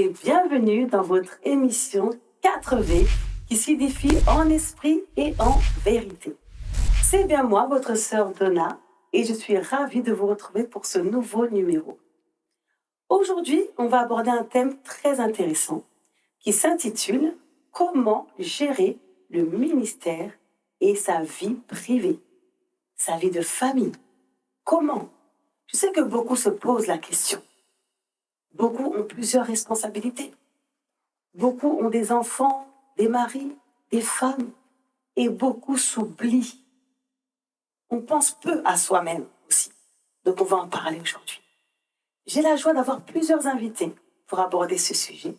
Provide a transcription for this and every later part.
et bienvenue dans votre émission 4V qui signifie en esprit et en vérité. C'est bien moi, votre sœur Donna, et je suis ravie de vous retrouver pour ce nouveau numéro. Aujourd'hui, on va aborder un thème très intéressant qui s'intitule « Comment gérer le ministère et sa vie privée, sa vie de famille ». Comment? Je sais que beaucoup se posent la question. Beaucoup ont plusieurs responsabilités. Beaucoup ont des enfants, des maris, des femmes, et beaucoup s'oublient. On pense peu à soi-même aussi. Donc on va en parler aujourd'hui. J'ai la joie d'avoir plusieurs invités pour aborder ce sujet.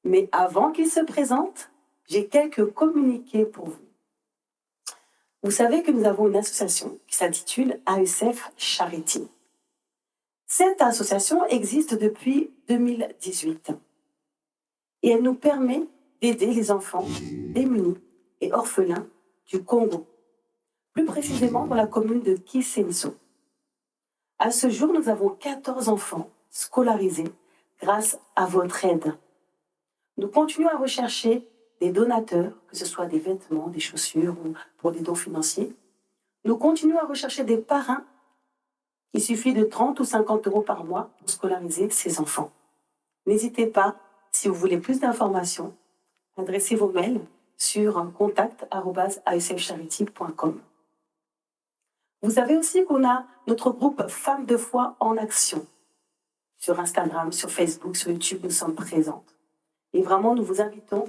Mais avant qu'ils se présentent, j'ai quelques communiqués pour vous. Vous savez que nous avons une association qui s'intitule AESF Charity. Cette association existe depuis 2018 et elle nous permet d'aider les enfants démunis et orphelins du Congo, plus précisément dans la commune de Kisenso. À ce jour, nous avons 14 enfants scolarisés grâce à votre aide. Nous continuons à rechercher des donateurs, que ce soit des vêtements, des chaussures ou pour des dons financiers. Nous continuons à rechercher des parrains. Il suffit de 30 ou 50 euros par mois pour scolariser ces enfants. N'hésitez pas, si vous voulez plus d'informations, adressez vos mails sur contact@asfcharity.com. Vous savez aussi qu'on a notre groupe Femmes de foi en action. Sur Instagram, sur Facebook, sur YouTube, nous sommes présentes. Et vraiment, nous vous invitons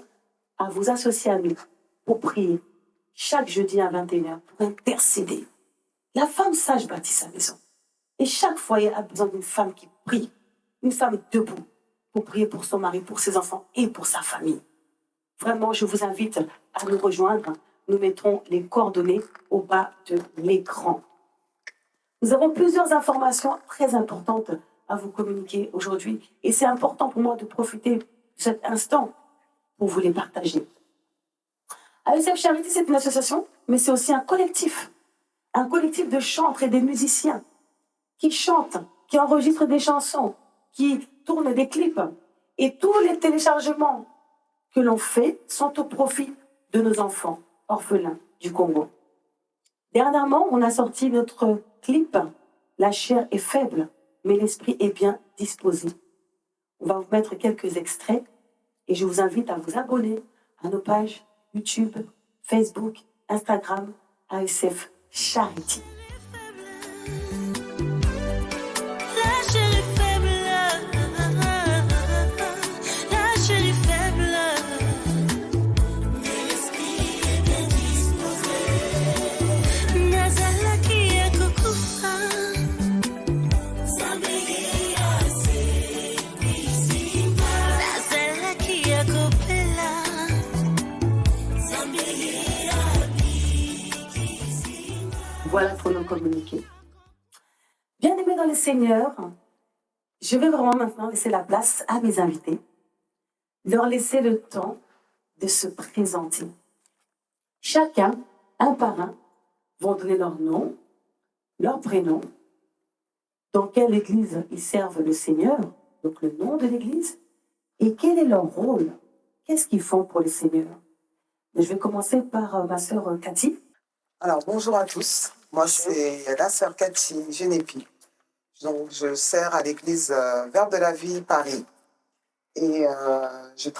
à vous associer à nous pour prier chaque jeudi à 21h, pour intercéder. La femme sage bâtit sa maison. Et chaque foyer a besoin d'une femme qui prie, une femme debout pour prier pour son mari, pour ses enfants et pour sa famille. Vraiment, je vous invite à nous rejoindre. Nous mettrons les coordonnées au bas de l'écran. Nous avons plusieurs informations très importantes à vous communiquer aujourd'hui et c'est important pour moi de profiter de cet instant pour vous les partager. AESF Charity, c'est une association, mais c'est aussi un collectif de chantres et des musiciens qui chantent, qui enregistrent des chansons, qui tournent des clips. Et tous les téléchargements que l'on fait sont au profit de nos enfants orphelins du Congo. Dernièrement, on a sorti notre clip « La chair est faible, mais l'esprit est bien disposé ». On va vous mettre quelques extraits et je vous invite à vous abonner à nos pages YouTube, Facebook, Instagram, AESF Charity. Voilà pour nos communiqués. Bien-aimés dans le Seigneur, je vais vraiment maintenant laisser la place à mes invités, leur laisser le temps de se présenter. Chacun, un par un, vont donner leur nom, leur prénom, dans quelle église ils servent le Seigneur, donc le nom de l'église, et quel est leur rôle, qu'est-ce qu'ils font pour le Seigneur. Je vais commencer par ma sœur Cathy. Alors, bonjour à tous. Moi, c'est la sœur Cathy Genépi. Donc, je sers à l'église Verbe de la Vie Paris. Et je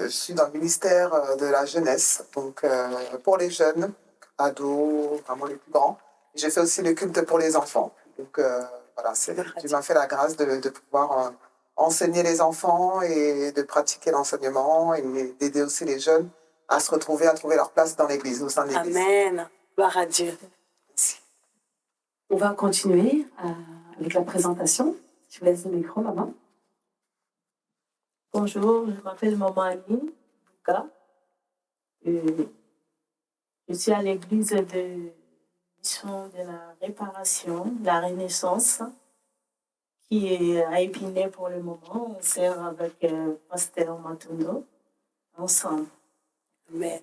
suis dans le ministère de la jeunesse, donc pour les jeunes, ados, vraiment les plus grands. Je fais aussi le culte pour les enfants. Donc, voilà, Dieu m'a fait la grâce de pouvoir enseigner les enfants et de pratiquer l'enseignement et d'aider aussi les jeunes à se retrouver, à trouver leur place dans l'église, au sein de l'église. Amen. Gloire à Dieu. Merci. On va continuer avec la présentation. Je vous laisse le micro, maman. Bonjour, je m'appelle Maman Annie Bouka. Je suis à l'église de Mission de la Réparation, de la Renaissance, qui est à Épinay pour le moment. On sert avec Pasteur Matundo ensemble. Amen.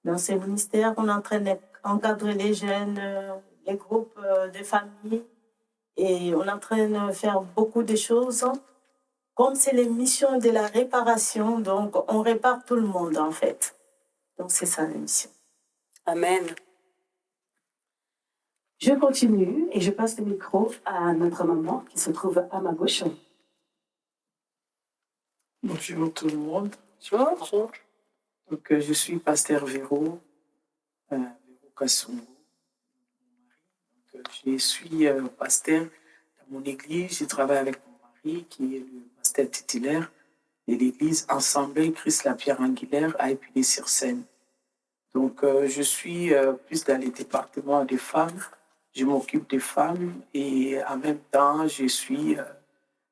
Dans ce ministère, on est en train d'encadrer les jeunes, les groupes de familles, et on est en train de faire beaucoup de choses comme c'est les missions de la réparation, donc on répare tout le monde en fait. Donc c'est ça la mission. Amen. Je continue et je passe le micro à notre maman qui se trouve à ma gauche. Bonjour tout le monde. Bonjour. Donc, je suis pasteur Véro, Véro Kassongo. Donc, je suis pasteur dans mon église. Je travaille avec mon mari qui est le pasteur titulaire de l'église Ensemble Christ la Pierre Angulaire à Épinay-sur-Seine. Donc, je suis plus dans les départements des femmes. Je m'occupe des femmes et en même temps, je suis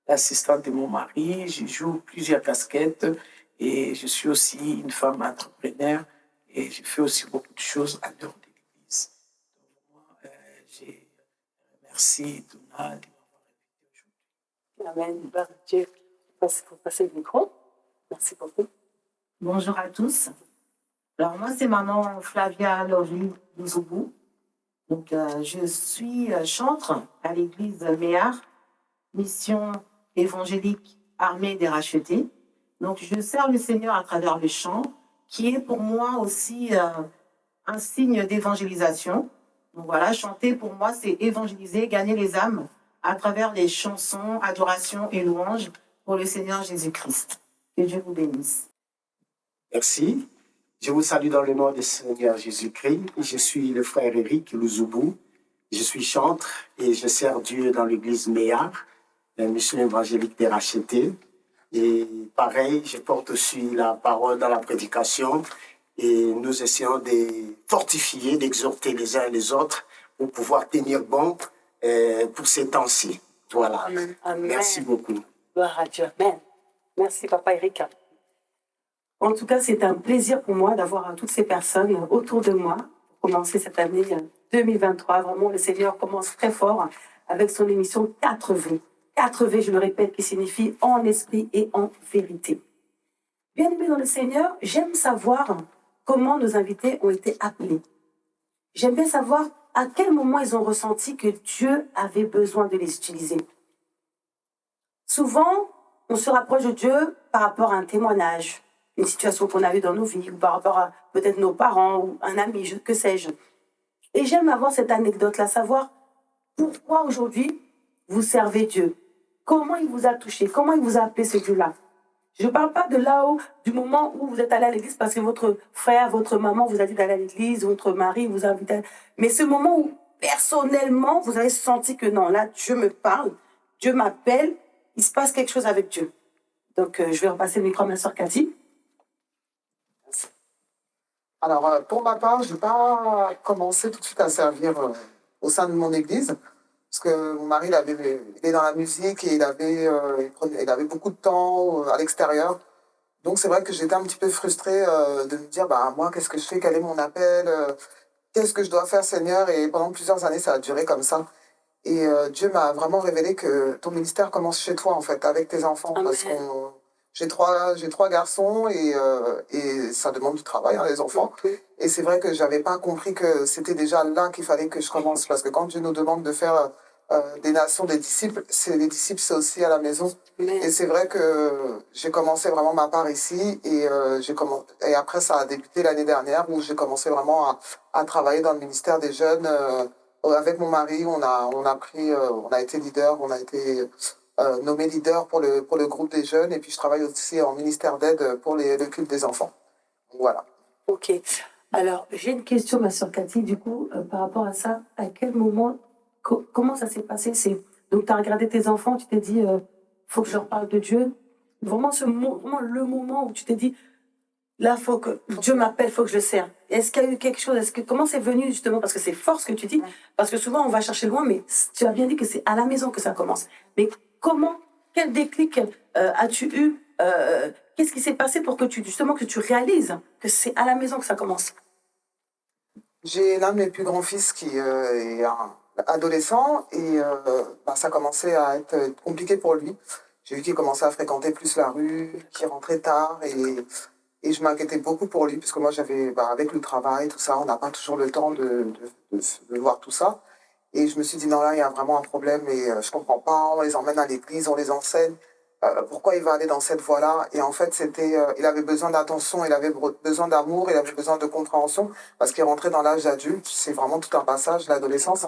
l'assistante de mon mari. Je joue plusieurs casquettes et je suis aussi une femme entrepreneur et je fais aussi beaucoup de choses en dehors de l'église. Donc, moi, je remercie Donna de m'avoir invité aujourd'hui. Amen. Gloire à Dieu. Vous passez le micro. Merci beaucoup. Bonjour à tous. Alors moi, c'est maman Flavia Lovely Luzubu. Donc, je suis chantre à l'église Méard, mission évangélique armée des rachetés. Donc, je sers le Seigneur à travers le chant, qui est pour moi aussi un signe d'évangélisation. Donc voilà, chanter pour moi, c'est évangéliser, gagner les âmes à travers les chansons, adorations et louanges pour le Seigneur Jésus-Christ. Que Dieu vous bénisse. Merci. Je vous salue dans le nom du Seigneur Jésus-Christ. Je suis le frère Éric Luzubu. Je suis chantre et je sers Dieu dans l'église Méard, la mission évangélique des rachetés. Et pareil, je porte aussi la parole dans la prédication et nous essayons de fortifier, d'exhorter les uns et les autres pour pouvoir tenir bon pour ces temps-ci. Voilà. Amen. Amen. Merci beaucoup. Gloire à Dieu. Amen. Merci, Papa Eric. En tout cas, c'est un plaisir pour moi d'avoir toutes ces personnes autour de moi pour commencer cette année 2023. Vraiment, le Seigneur commence très fort avec son émission 4V. 4V, je le répète, qui signifie en esprit et en vérité. Bien aimé dans le Seigneur, j'aime savoir comment nos invités ont été appelés. J'aime bien savoir à quel moment ils ont ressenti que Dieu avait besoin de les utiliser. Souvent, on se rapproche de Dieu par rapport à un témoignage, une situation qu'on a eue dans nos vies, ou par rapport à peut-être nos parents, ou un ami, que sais-je. Et j'aime avoir cette anecdote-là, savoir pourquoi aujourd'hui vous servez Dieu. Comment il vous a touché, comment il vous a appelé ce Dieu-là. Je ne parle pas de là-haut, du moment où vous êtes allé à l'église parce que votre frère, votre maman vous a dit d'aller à l'église, votre mari vous a invité. Mais ce moment où, personnellement, vous avez senti que non, là, Dieu me parle, Dieu m'appelle, il se passe quelque chose avec Dieu. Donc, je vais repasser le micro à ma soeur Cathy. Alors, pour ma part, je n'ai pas commencé tout de suite à servir au sein de mon église, parce que mon mari, il est dans la musique et il avait beaucoup de temps à l'extérieur. Donc, c'est vrai que j'étais un petit peu frustrée de me dire, bah, moi, qu'est-ce que je fais? Quel est mon appel? Qu'est-ce que je dois faire, Seigneur? Et pendant plusieurs années, ça a duré comme ça. Et Dieu m'a vraiment révélé que ton ministère commence chez toi, en fait, avec tes enfants. Amen. Parce que j'ai trois garçons et ça demande du travail, hein, les enfants. Et c'est vrai que je n'avais pas compris que c'était déjà là qu'il fallait que je commence. Parce que quand Dieu nous demande de faire des nations, des disciples, les disciples, c'est aussi à la maison. Et c'est vrai que j'ai commencé vraiment ma part ici. Et après, ça a débuté l'année dernière où j'ai commencé vraiment à travailler dans le ministère des jeunes. Avec mon mari, on a été leader, on a été nommé leader pour le groupe des jeunes. Et puis, je travaille aussi en ministère d'aide pour le culte des enfants. Voilà. Ok. Alors, j'ai une question, ma soeur Cathy, du coup, par rapport à ça. À quel moment, comment ça s'est passé? Donc, tu as regardé tes enfants, tu t'es dit, faut que je leur parle de Dieu. Vraiment, vraiment le moment où tu t'es dit, là, faut que Dieu m'appelle, faut que je le sers. Est-ce qu'il y a eu quelque chose? Comment c'est venu, justement? Parce que c'est fort ce que tu dis. Parce que souvent, on va chercher loin, mais tu as bien dit que c'est à la maison que ça commence. Mais quel déclic as-tu eu? Qu'est-ce qui s'est passé pour que tu réalises que c'est à la maison que ça commence? J'ai l'un de mes plus grands fils qui est un adolescent et ça commençait à être compliqué pour lui. J'ai vu qu'il commençait à fréquenter plus la rue, qu'il rentrait tard et je m'inquiétais beaucoup pour lui, puisque moi, avec le travail, tout ça, on n'a pas toujours le temps de voir tout ça. Et je me suis dit, non, là, il y a vraiment un problème et je comprends pas. On les emmène à l'église, on les enseigne. pourquoi il va aller dans cette voie-là. Et en fait, il avait besoin d'attention, il avait besoin d'amour, il avait besoin de compréhension, parce qu'il rentrait dans l'âge adulte. C'est vraiment tout un passage, l'adolescence.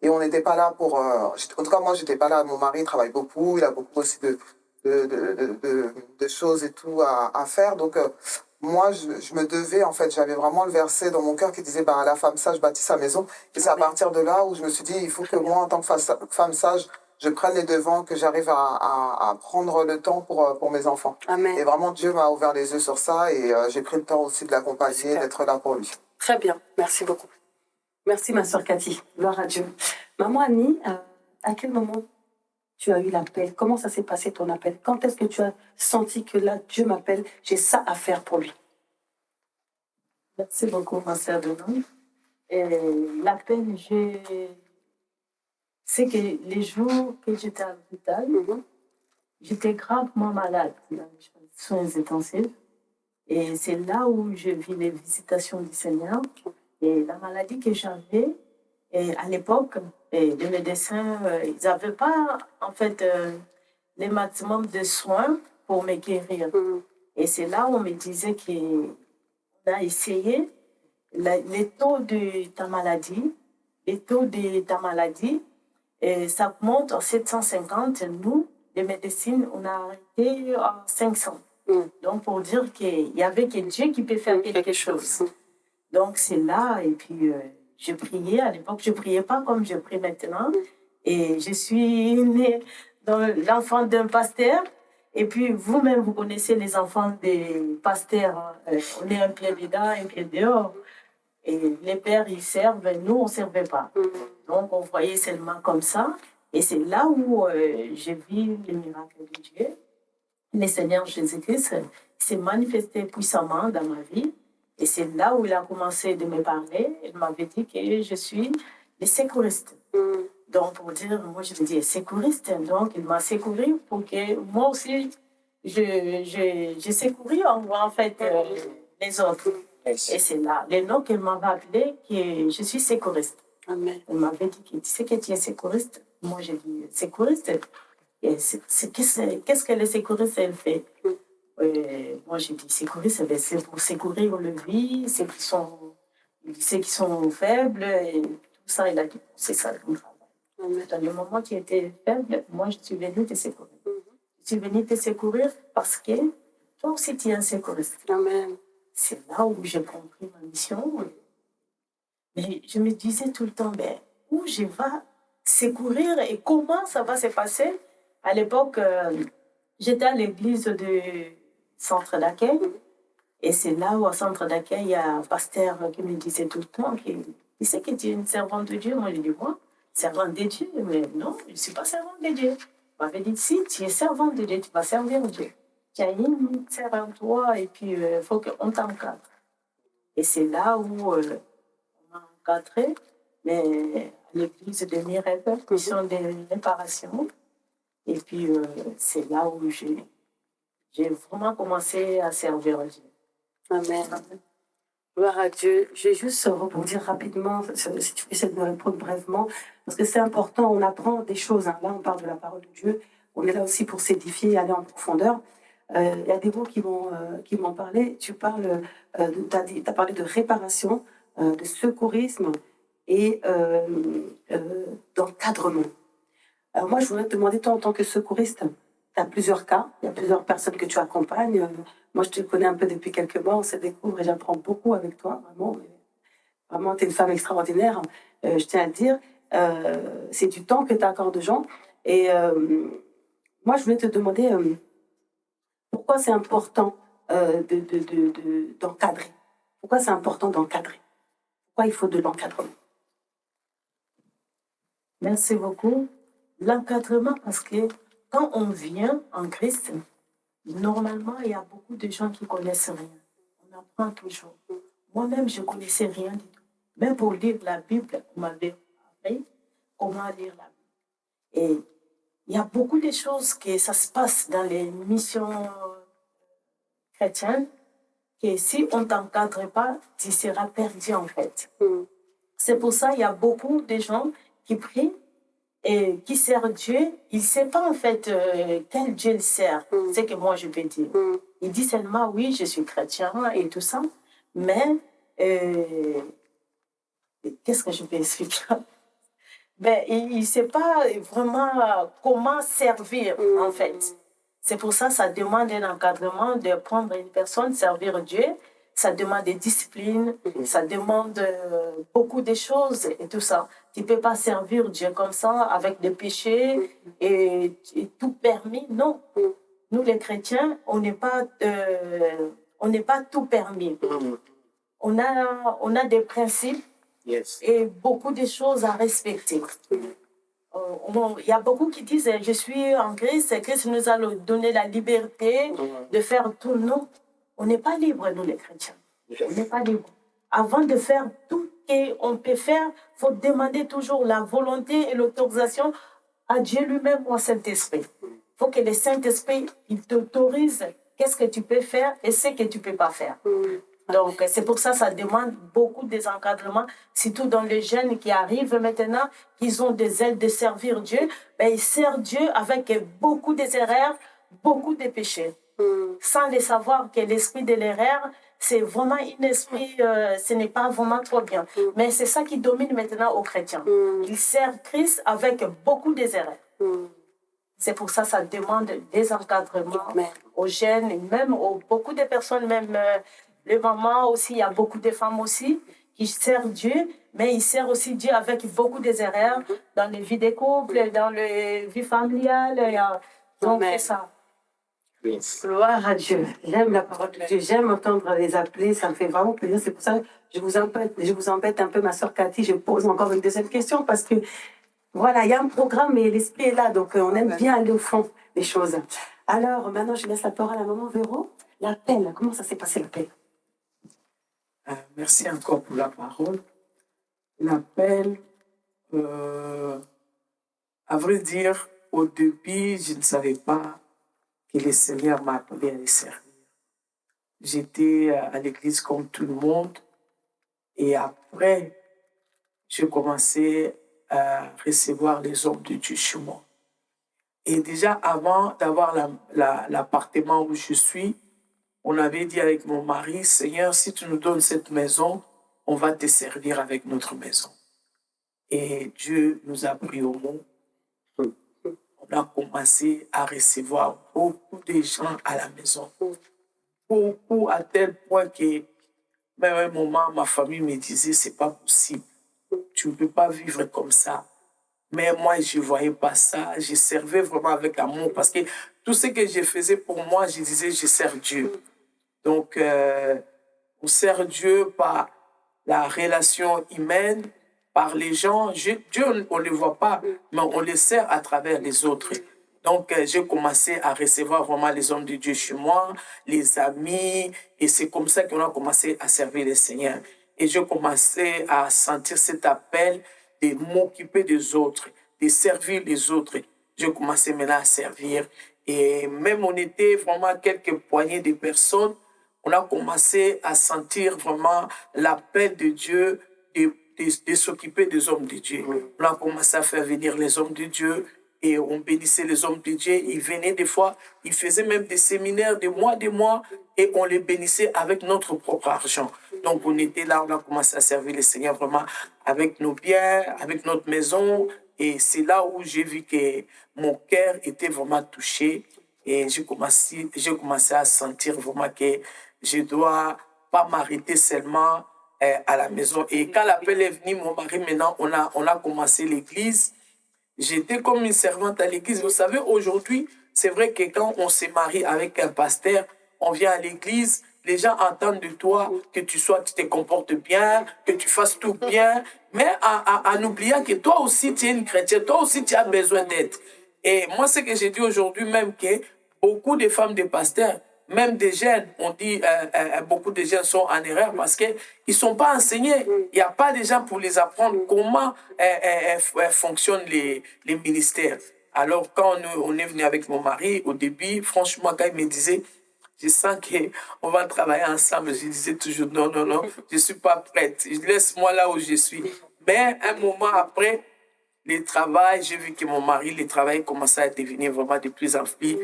Et on n'était pas là pour... en tout cas, moi, j'étais pas là. Mon mari travaille beaucoup, il a beaucoup aussi de choses et tout à faire. Donc, moi, je me devais, en fait, j'avais vraiment le verset dans mon cœur qui disait, la femme sage bâtit sa maison. Et c'est à partir de là où je me suis dit, il faut que moi, en tant que femme sage, je prenne les devants, que j'arrive à prendre le temps pour mes enfants. Amen. Et vraiment, Dieu m'a ouvert les yeux sur ça et j'ai pris le temps aussi de l'accompagner, d'être là pour lui. Très bien, merci beaucoup. Merci ma sœur Cathy, gloire à Dieu. Maman Annie, à quel moment tu as eu l'appel? Comment ça s'est passé ton appel? Quand est-ce que tu as senti que là, Dieu m'appelle, j'ai ça à faire pour lui? Merci beaucoup, ma sœur de nom. L'appel, c'est que les jours que j'étais à l'hôpital, j'étais gravement malade dans les soins intensifs. Et c'est là où je vis les visitations du Seigneur. Et la maladie que j'avais, et à l'époque, les médecins, ils n'avaient pas, en fait, les maximum de soins pour me guérir. Et c'est là où on me disait qu'on a essayé les taux de ta maladie, et ça monte en 750. Nous, les médecines, on a arrêté en 500. Donc, pour dire qu'il y avait que Dieu qui peut faire quelque chose. Donc, c'est là, et puis je priais. À l'époque, je ne priais pas comme je prie maintenant. Et je suis née dans l'enfant d'un pasteur. Et puis, vous-même, vous connaissez les enfants des pasteurs. On est un pied dedans, un pied dehors. Et les pères, ils servent, nous, on ne servait pas. Donc, on voyait seulement comme ça. Et c'est là où j'ai vu le miracle de Dieu. Le Seigneur Jésus-Christ s'est manifesté puissamment dans ma vie. Et c'est là où il a commencé de me parler. Il m'avait dit que je suis le secouriste. Donc, pour dire, moi, je me dis secouriste. Donc, il m'a secouru pour que moi aussi, je secouris en fait les autres. Et c'est là, le nom qu'il m'avait appelé, que je suis secouriste. Amen. Il m'avait dit que tu sais que tu es secouriste. Moi, j'ai dit secouriste. Et qu'est-ce que le secouriste, elle fait? Moi, j'ai dit secouriste, c'est pour secourir le vie, ceux qui sont faibles, et tout ça. Il a dit, c'est ça le travail. Dans le moment qui était faible, moi, je suis venue te secourir. Je suis venue te secourir parce que toi aussi, tu es un secouriste. Amen. C'est là où j'ai compris ma mission. Mais je me disais tout le temps, où je vais secourir et comment ça va se passer? À l'époque, j'étais à l'église du centre d'accueil. Et c'est là où, au centre d'accueil, il y a un pasteur qui me disait tout le temps, il sait que tu es une servante de Dieu. Moi, je dis, moi, servante de Dieu? Mais non, je ne suis pas servante de Dieu. Il m'avait dit, si tu es servante de Dieu, tu vas servir Dieu. Tu as une sœur en toi et puis il faut qu'on t'encadre. Et c'est là où on m'a encadré, mais à l'église de Mirève, mission de réparation. Et puis c'est là où j'ai vraiment commencé à servir Dieu. Amen. Gloire à Dieu. Je vais juste rebondir rapidement, si tu peux essayer de me répondre brièvement, parce que c'est important, on apprend des choses. Là, on parle de la parole de Dieu. On est là aussi pour s'édifier et aller en profondeur. Il y a des mots qui m'ont parlé. Tu parles, t'as parlé de réparation, de secourisme et d'encadrement. Alors moi, je voudrais te demander, toi, en tant que secouriste, tu as plusieurs cas, il y a plusieurs personnes que tu accompagnes. Moi, je te connais un peu depuis quelques mois, on se découvre et j'apprends beaucoup avec toi, vraiment. Vraiment, tu es une femme extraordinaire, je tiens à te dire. C'est du temps que tu accordes aux gens. Et moi, je voulais te demander... pourquoi c'est important d'encadrer? Pourquoi c'est important d'encadrer? Pourquoi il faut de l'encadrement? Merci beaucoup. L'encadrement, parce que quand on vient en Christ, normalement, il y a beaucoup de gens qui ne connaissent rien. On apprend toujours. Moi-même, je ne connaissais rien du tout. Même pour lire la Bible, on m'avait appris comment lire la Bible. Et il y a beaucoup de choses que ça se passe dans les missions chrétiennes que si on ne t'encadre pas, tu seras perdu en fait. C'est pour ça qu'il y a beaucoup de gens qui prient et qui sert Dieu, il ne sait pas en fait quel Dieu il sert. C'est que moi je peux dire. Il dit seulement oui, je suis chrétien et tout ça, mais qu'est-ce que je peux expliquer? Ben, il ne sait pas vraiment comment servir en fait. C'est pour ça que ça demande un encadrement de prendre une personne, servir Dieu. Ça demande des disciplines, ça demande beaucoup de choses et tout ça. Tu ne peux pas servir Dieu comme ça avec des péchés et tout permis. Non. Nous, les chrétiens, on n'est pas tout permis. On a des principes et beaucoup de choses à respecter. Il y a beaucoup qui disent je suis en Christ, Christ nous a donné la liberté de faire tout. Non. On n'est pas libre, nous les chrétiens. On n'est pas libre. Avant de faire tout ce qu'on peut faire, il faut demander toujours la volonté et l'autorisation à Dieu lui-même ou au Saint-Esprit. Il faut que le Saint-Esprit t'autorise qu'est-ce que tu peux faire et ce que tu ne peux pas faire. Donc, c'est pour ça que ça demande beaucoup des encadrements, surtout dans les jeunes qui arrivent maintenant, qui ont des ailes de servir Dieu. Ben, ils servent Dieu avec beaucoup d'erreurs, beaucoup de péchés. Sans le savoir que l'esprit de l'erreur, c'est vraiment un esprit, ce n'est pas vraiment trop bien. Mais c'est ça qui domine maintenant aux chrétiens. Ils servent Christ avec beaucoup d'erreurs. C'est pour ça que ça demande des encadrements aux jeunes, même aux beaucoup de personnes, même les mamans aussi, il y a beaucoup de femmes aussi qui servent Dieu, mais ils servent aussi Dieu avec beaucoup d'erreurs dans les vies des couples, dans les vies familiales. Donc, c'est ça. Gloire à Dieu. J'aime la parole de Dieu. J'aime entendre les appeler. Ça me fait vraiment plaisir. C'est pour ça que je vous embête un peu, ma soeur Cathy. Je pose encore une deuxième question parce que, voilà, il y a un programme et l'esprit est là. Donc, on aime bien aller au fond des choses. Alors, maintenant, je laisse la parole à maman Véro. L'appel, comment ça s'est passé l'appel? Merci encore pour la parole. L'appel, à vrai dire, au début, je ne savais pas que le Seigneur m'a appelé à les servir. J'étais à l'église comme tout le monde et après, je commençais à recevoir les hommes de Dieu chez moi. Et déjà avant d'avoir l'appartement où je suis, on avait dit avec mon mari, Seigneur, si tu nous donnes cette maison, on va te servir avec notre maison. Et Dieu nous a pris au mot. On a commencé à recevoir beaucoup de gens à la maison. Beaucoup, à tel point que même à un moment, ma famille me disait, c'est pas possible. Tu ne peux pas vivre comme ça. Mais moi, je ne voyais pas ça. Je servais vraiment avec amour parce que tout ce que je faisais pour moi, je disais, je sers Dieu. Donc, on sert Dieu par la relation humaine, par les gens. Dieu, on ne le voit pas, mais on le sert à travers les autres. Donc, j'ai commencé à recevoir vraiment les hommes de Dieu chez moi, les amis, et c'est comme ça qu'on a commencé à servir le Seigneur. Et j'ai commencé à sentir cet appel de m'occuper des autres, de servir les autres. J'ai commencé maintenant à servir. Et même on était vraiment quelques poignées de personnes, on a commencé à sentir vraiment l'appel de Dieu de s'occuper des hommes de Dieu. On a commencé à faire venir les hommes de Dieu et on bénissait les hommes de Dieu. Ils venaient des fois, ils faisaient même des séminaires de mois et on les bénissait avec notre propre argent. Donc on était là, on a commencé à servir le Seigneur vraiment avec nos biens, avec notre maison. Et c'est là où j'ai vu que mon cœur était vraiment touché. Et j'ai commencé à sentir vraiment que je ne dois pas m'arrêter seulement à la maison. Et quand l'appel est venu, mon mari, maintenant, on a commencé l'église. J'étais comme une servante à l'église. Vous savez, aujourd'hui, c'est vrai que quand on se marie avec un pasteur, on vient à l'église, les gens entendent de toi que tu te comportes bien, que tu fasses tout bien, mais en oubliant que toi aussi, tu es une chrétienne, toi aussi, tu as besoin d'aide. Et moi, ce que j'ai dit aujourd'hui, même que beaucoup de femmes de pasteurs, même des jeunes, on dit beaucoup de jeunes sont en erreur parce qu'ils ne sont pas enseignés. Il n'y a pas de gens pour les apprendre comment fonctionnent les ministères. Alors, quand on est venu avec mon mari, au début, franchement, quand il me disait, je sens qu'on va travailler ensemble, je disais toujours, non, je ne suis pas prête. Laisse-moi là où je suis. Mais un moment après, le travail, j'ai vu que mon mari, le travail commençait à devenir vraiment de plus en plus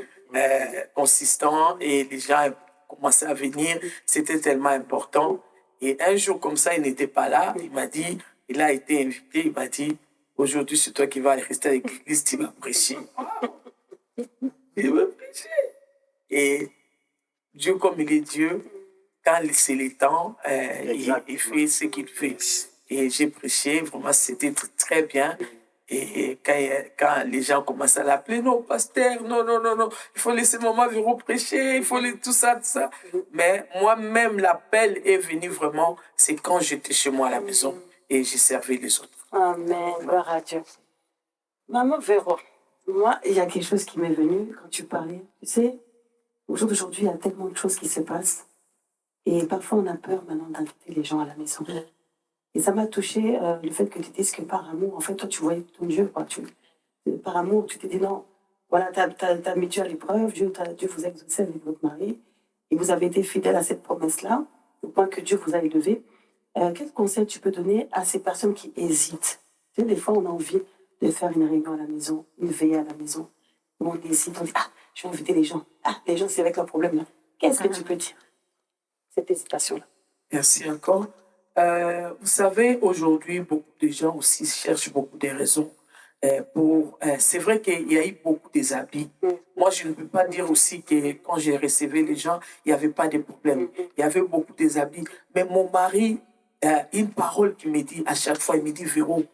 consistant et les gens commençaient à venir. C'était tellement important. Et un jour comme ça, il n'était pas là. Il m'a dit, il a été invité, il m'a dit, aujourd'hui, c'est toi qui vas rester avec l'église, tu vas prêcher. Il va prêcher. Et Dieu, comme il est Dieu, quand c'est le temps, il fait ce qu'il fait. Et j'ai prêché, vraiment, c'était très bien. Et quand les gens commencent à l'appeler, non, pasteur, non, non, non, non, il faut laisser maman Véro prêcher, il faut tout ça, tout ça. Mais moi-même, l'appel est venu vraiment, c'est quand j'étais chez moi à la maison et j'ai servi les autres. Amen, gloire à Dieu. Maman Véro, moi, il y a quelque chose qui m'est venu quand tu parlais. Tu sais, au jour d'aujourd'hui, il y a tellement de choses qui se passent. Et parfois, on a peur maintenant d'inviter les gens à la maison. Et ça m'a touché le fait que tu dises que par amour, en fait, toi, tu voyais ton Dieu. Quoi. Par amour, tu t'es dit non, voilà, t'as mis Dieu à l'épreuve, Dieu vous a exaucé avec votre mari, et vous avez été fidèle à cette promesse-là, au point que Dieu vous a élevé. Quel conseil tu peux donner à ces personnes qui hésitent? Tu sais, des fois, on a envie de faire une réunion à la maison, une veillée à la maison. On hésite, on dit, ah, je vais inviter les gens. Ah, les gens, c'est avec leurs problèmes. Là. Qu'est-ce que tu peux dire? Cette hésitation-là. Merci encore. Vous savez, aujourd'hui, beaucoup de gens aussi cherchent beaucoup de raisons c'est vrai qu'il y a eu beaucoup des habits. Moi, je ne peux pas dire aussi que quand j'ai recevé les gens, il n'y avait pas de problème. Il y avait beaucoup des habits. Mais mon mari, une parole qui me dit à chaque fois, il me dit, Véro,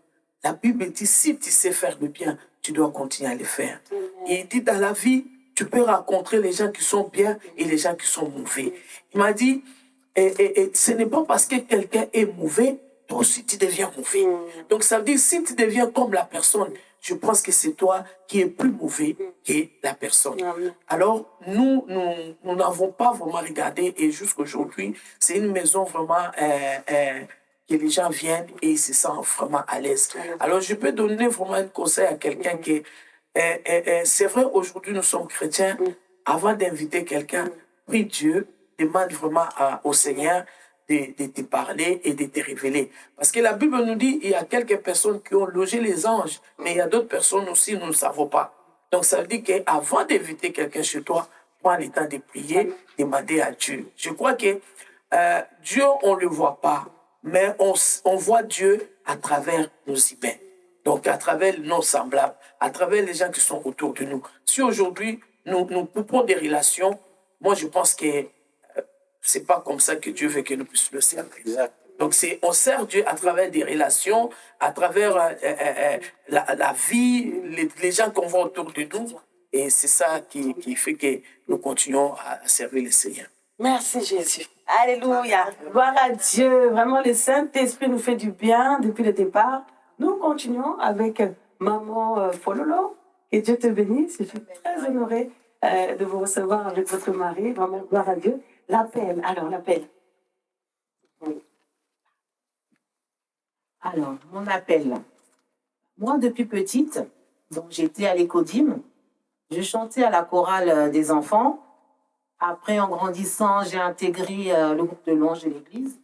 la Bible dit, si tu sais faire le bien, tu dois continuer à le faire. Et il dit, dans la vie, tu peux rencontrer les gens qui sont bien et les gens qui sont mauvais. Il m'a dit, et ce n'est pas parce que quelqu'un est mauvais, toi aussi tu deviens mauvais. Donc ça veut dire, si tu deviens comme la personne, je pense que c'est toi qui es plus mauvais que la personne. Alors, nous n'avons pas vraiment regardé, et jusqu'aujourd'hui, c'est une maison vraiment que les gens viennent et ils se sentent vraiment à l'aise. Alors, je peux donner vraiment un conseil à quelqu'un qui c'est vrai, aujourd'hui, nous sommes chrétiens. Avant d'inviter quelqu'un, prie Dieu, demande vraiment au Seigneur de te parler et de te révéler. Parce que la Bible nous dit qu'il y a quelques personnes qui ont logé les anges, mais il y a d'autres personnes aussi, nous ne savons pas. Donc, ça veut dire qu'avant d'inviter quelqu'un chez toi, prends le temps de prier, demander à Dieu. Je crois que Dieu, on ne le voit pas, mais on voit Dieu à travers nos humains. Donc, à travers nos semblables, à travers les gens qui sont autour de nous. Si aujourd'hui, nous coupons des relations, moi, je pense que c'est pas comme ça que Dieu veut que nous puissions le servir. Donc, on sert Dieu à travers des relations, à travers la vie, les gens qu'on voit autour de nous. Et c'est ça qui fait que nous continuons à servir le Seigneur. Merci Jésus. Alléluia. Gloire à Dieu. Vraiment, le Saint-Esprit nous fait du bien depuis le départ. Nous continuons avec Maman Fololo. Que Dieu te bénisse. Je suis très honorée de vous recevoir avec votre mari. Vraiment, gloire à Dieu. L'appel. Alors, l'appel. Oui. Alors, mon appel. Moi, depuis petite, donc j'étais à l'Écodim. Je chantais à la chorale des enfants. Après, en grandissant, j'ai intégré le groupe de louange de l'église.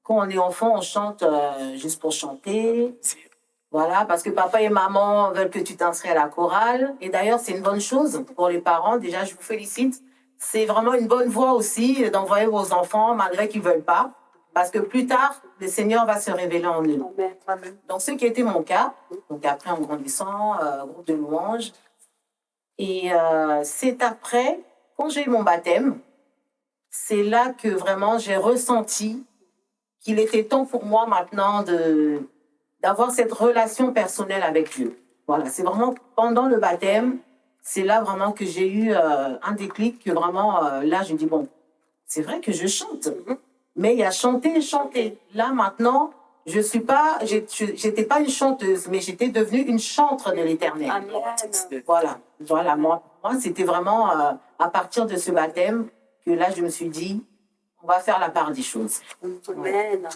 Quand on est enfant, on chante juste pour chanter. Voilà, parce que papa et maman veulent que tu t'inscris à la chorale. Et d'ailleurs, c'est une bonne chose pour les parents. Déjà, je vous félicite. C'est vraiment une bonne voie aussi d'envoyer vos enfants, malgré qu'ils ne veulent pas. Parce que plus tard, le Seigneur va se révéler en eux. Donc, ce qui était mon cas, donc après, en grandissant, groupe de louange. Et c'est après, quand j'ai eu mon baptême, c'est là que vraiment j'ai ressenti qu'il était temps pour moi maintenant d'avoir cette relation personnelle avec Dieu. Voilà, c'est vraiment pendant le baptême, c'est là vraiment que j'ai eu un déclic, que vraiment, là, je me dis, bon, c'est vrai que je chante, mais il y a chanter et chanter. Là, maintenant, j'étais pas une chanteuse, mais j'étais devenue une chantre de l'Éternel. Voilà, moi, c'était vraiment à partir de ce baptême que là, je me suis dit, on va faire la part des choses. Amen.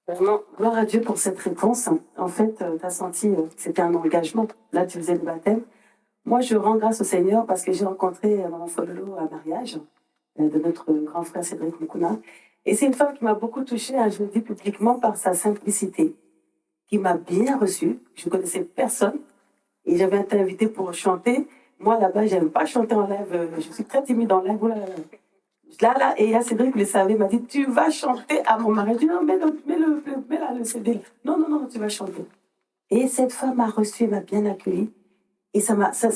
Vraiment, gloire à Dieu pour cette réponse. En fait, tu as senti que c'était un engagement. Là, tu faisais le baptême. Moi, je rends grâce au Seigneur parce que j'ai rencontré Maman Fololo à mariage de notre grand frère Cédric Moukouna. Et c'est une femme qui m'a beaucoup touchée, je le dis publiquement, par sa simplicité, qui m'a bien reçue. Je ne connaissais personne et j'avais été invitée pour chanter. Moi, là-bas, je n'aime pas chanter en live. Je suis très timide en live. Oh là, là. Et là, Cédric le savait, il m'a dit, tu vas chanter à mon mari. Je dis, non, mets là, le CD. Non, tu vas chanter. Et cette femme m'a reçue, m'a bien accueillie. Et c'est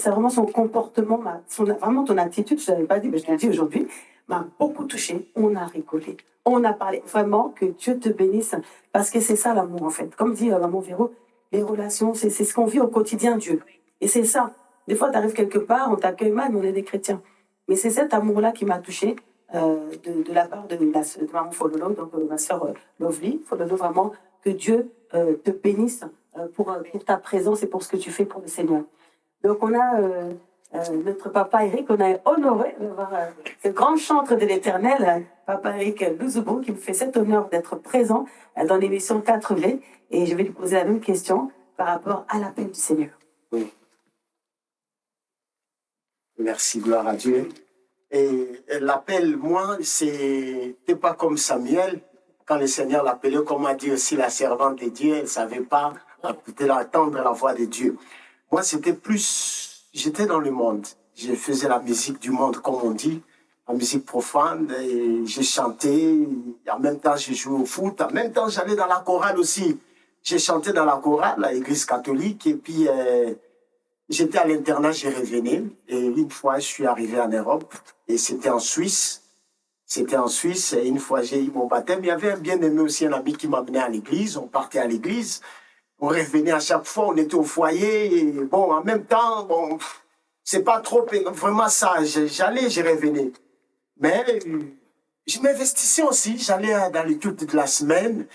vraiment son comportement, vraiment ton attitude, je ne l'avais pas dit, mais je te le dis aujourd'hui, m'a beaucoup touchée. On a rigolé, on a parlé. Vraiment, que Dieu te bénisse, parce que c'est ça l'amour en fait. Comme dit Maman Véro, les relations, c'est ce qu'on vit au quotidien, Dieu. Et c'est ça. Des fois, tu arrives quelque part, on t'accueille mal, mais on est des chrétiens. Mais c'est cet amour-là qui m'a touchée de la part de Maman Fololo, donc ma sœur Lovely. Fololo, vraiment, que Dieu te bénisse pour ta présence et pour ce que tu fais pour le Seigneur. Donc, on a notre papa Eric, on a honoré d'avoir ce grand chantre de l'Éternel, papa Eric Luzubu, qui me fait cet honneur d'être présent dans l'émission 4V. Et je vais lui poser la même question par rapport à l'appel du Seigneur. Oui. Merci, gloire à Dieu. Et l'appel, moi, c'était pas comme Samuel. Quand le Seigneur l'appelait, comme a dit aussi la servante de Dieu, elle ne savait pas peut-être attendre la voix de Dieu. Moi, c'était plus... J'étais dans le monde. Je faisais la musique du monde, comme on dit, la musique profane. Et je chantais. En même temps, je jouais au foot. En même temps, j'allais dans la chorale aussi. J'ai chanté dans la chorale, à l'église catholique. Et puis, j'étais à l'internat, je revenais. Et une fois, je suis arrivé en Europe. Et c'était en Suisse. C'était en Suisse. Et une fois, j'ai eu mon baptême. Il y avait un bien-aimé aussi, un ami qui m'amenait à l'église. On partait à l'église. On revenait à chaque fois, on était au foyer. Et bon, en même temps, bon, c'est pas trop vraiment ça. J'allais, je revenais. Mais je m'investissais aussi. J'allais dans les cultes de la semaine.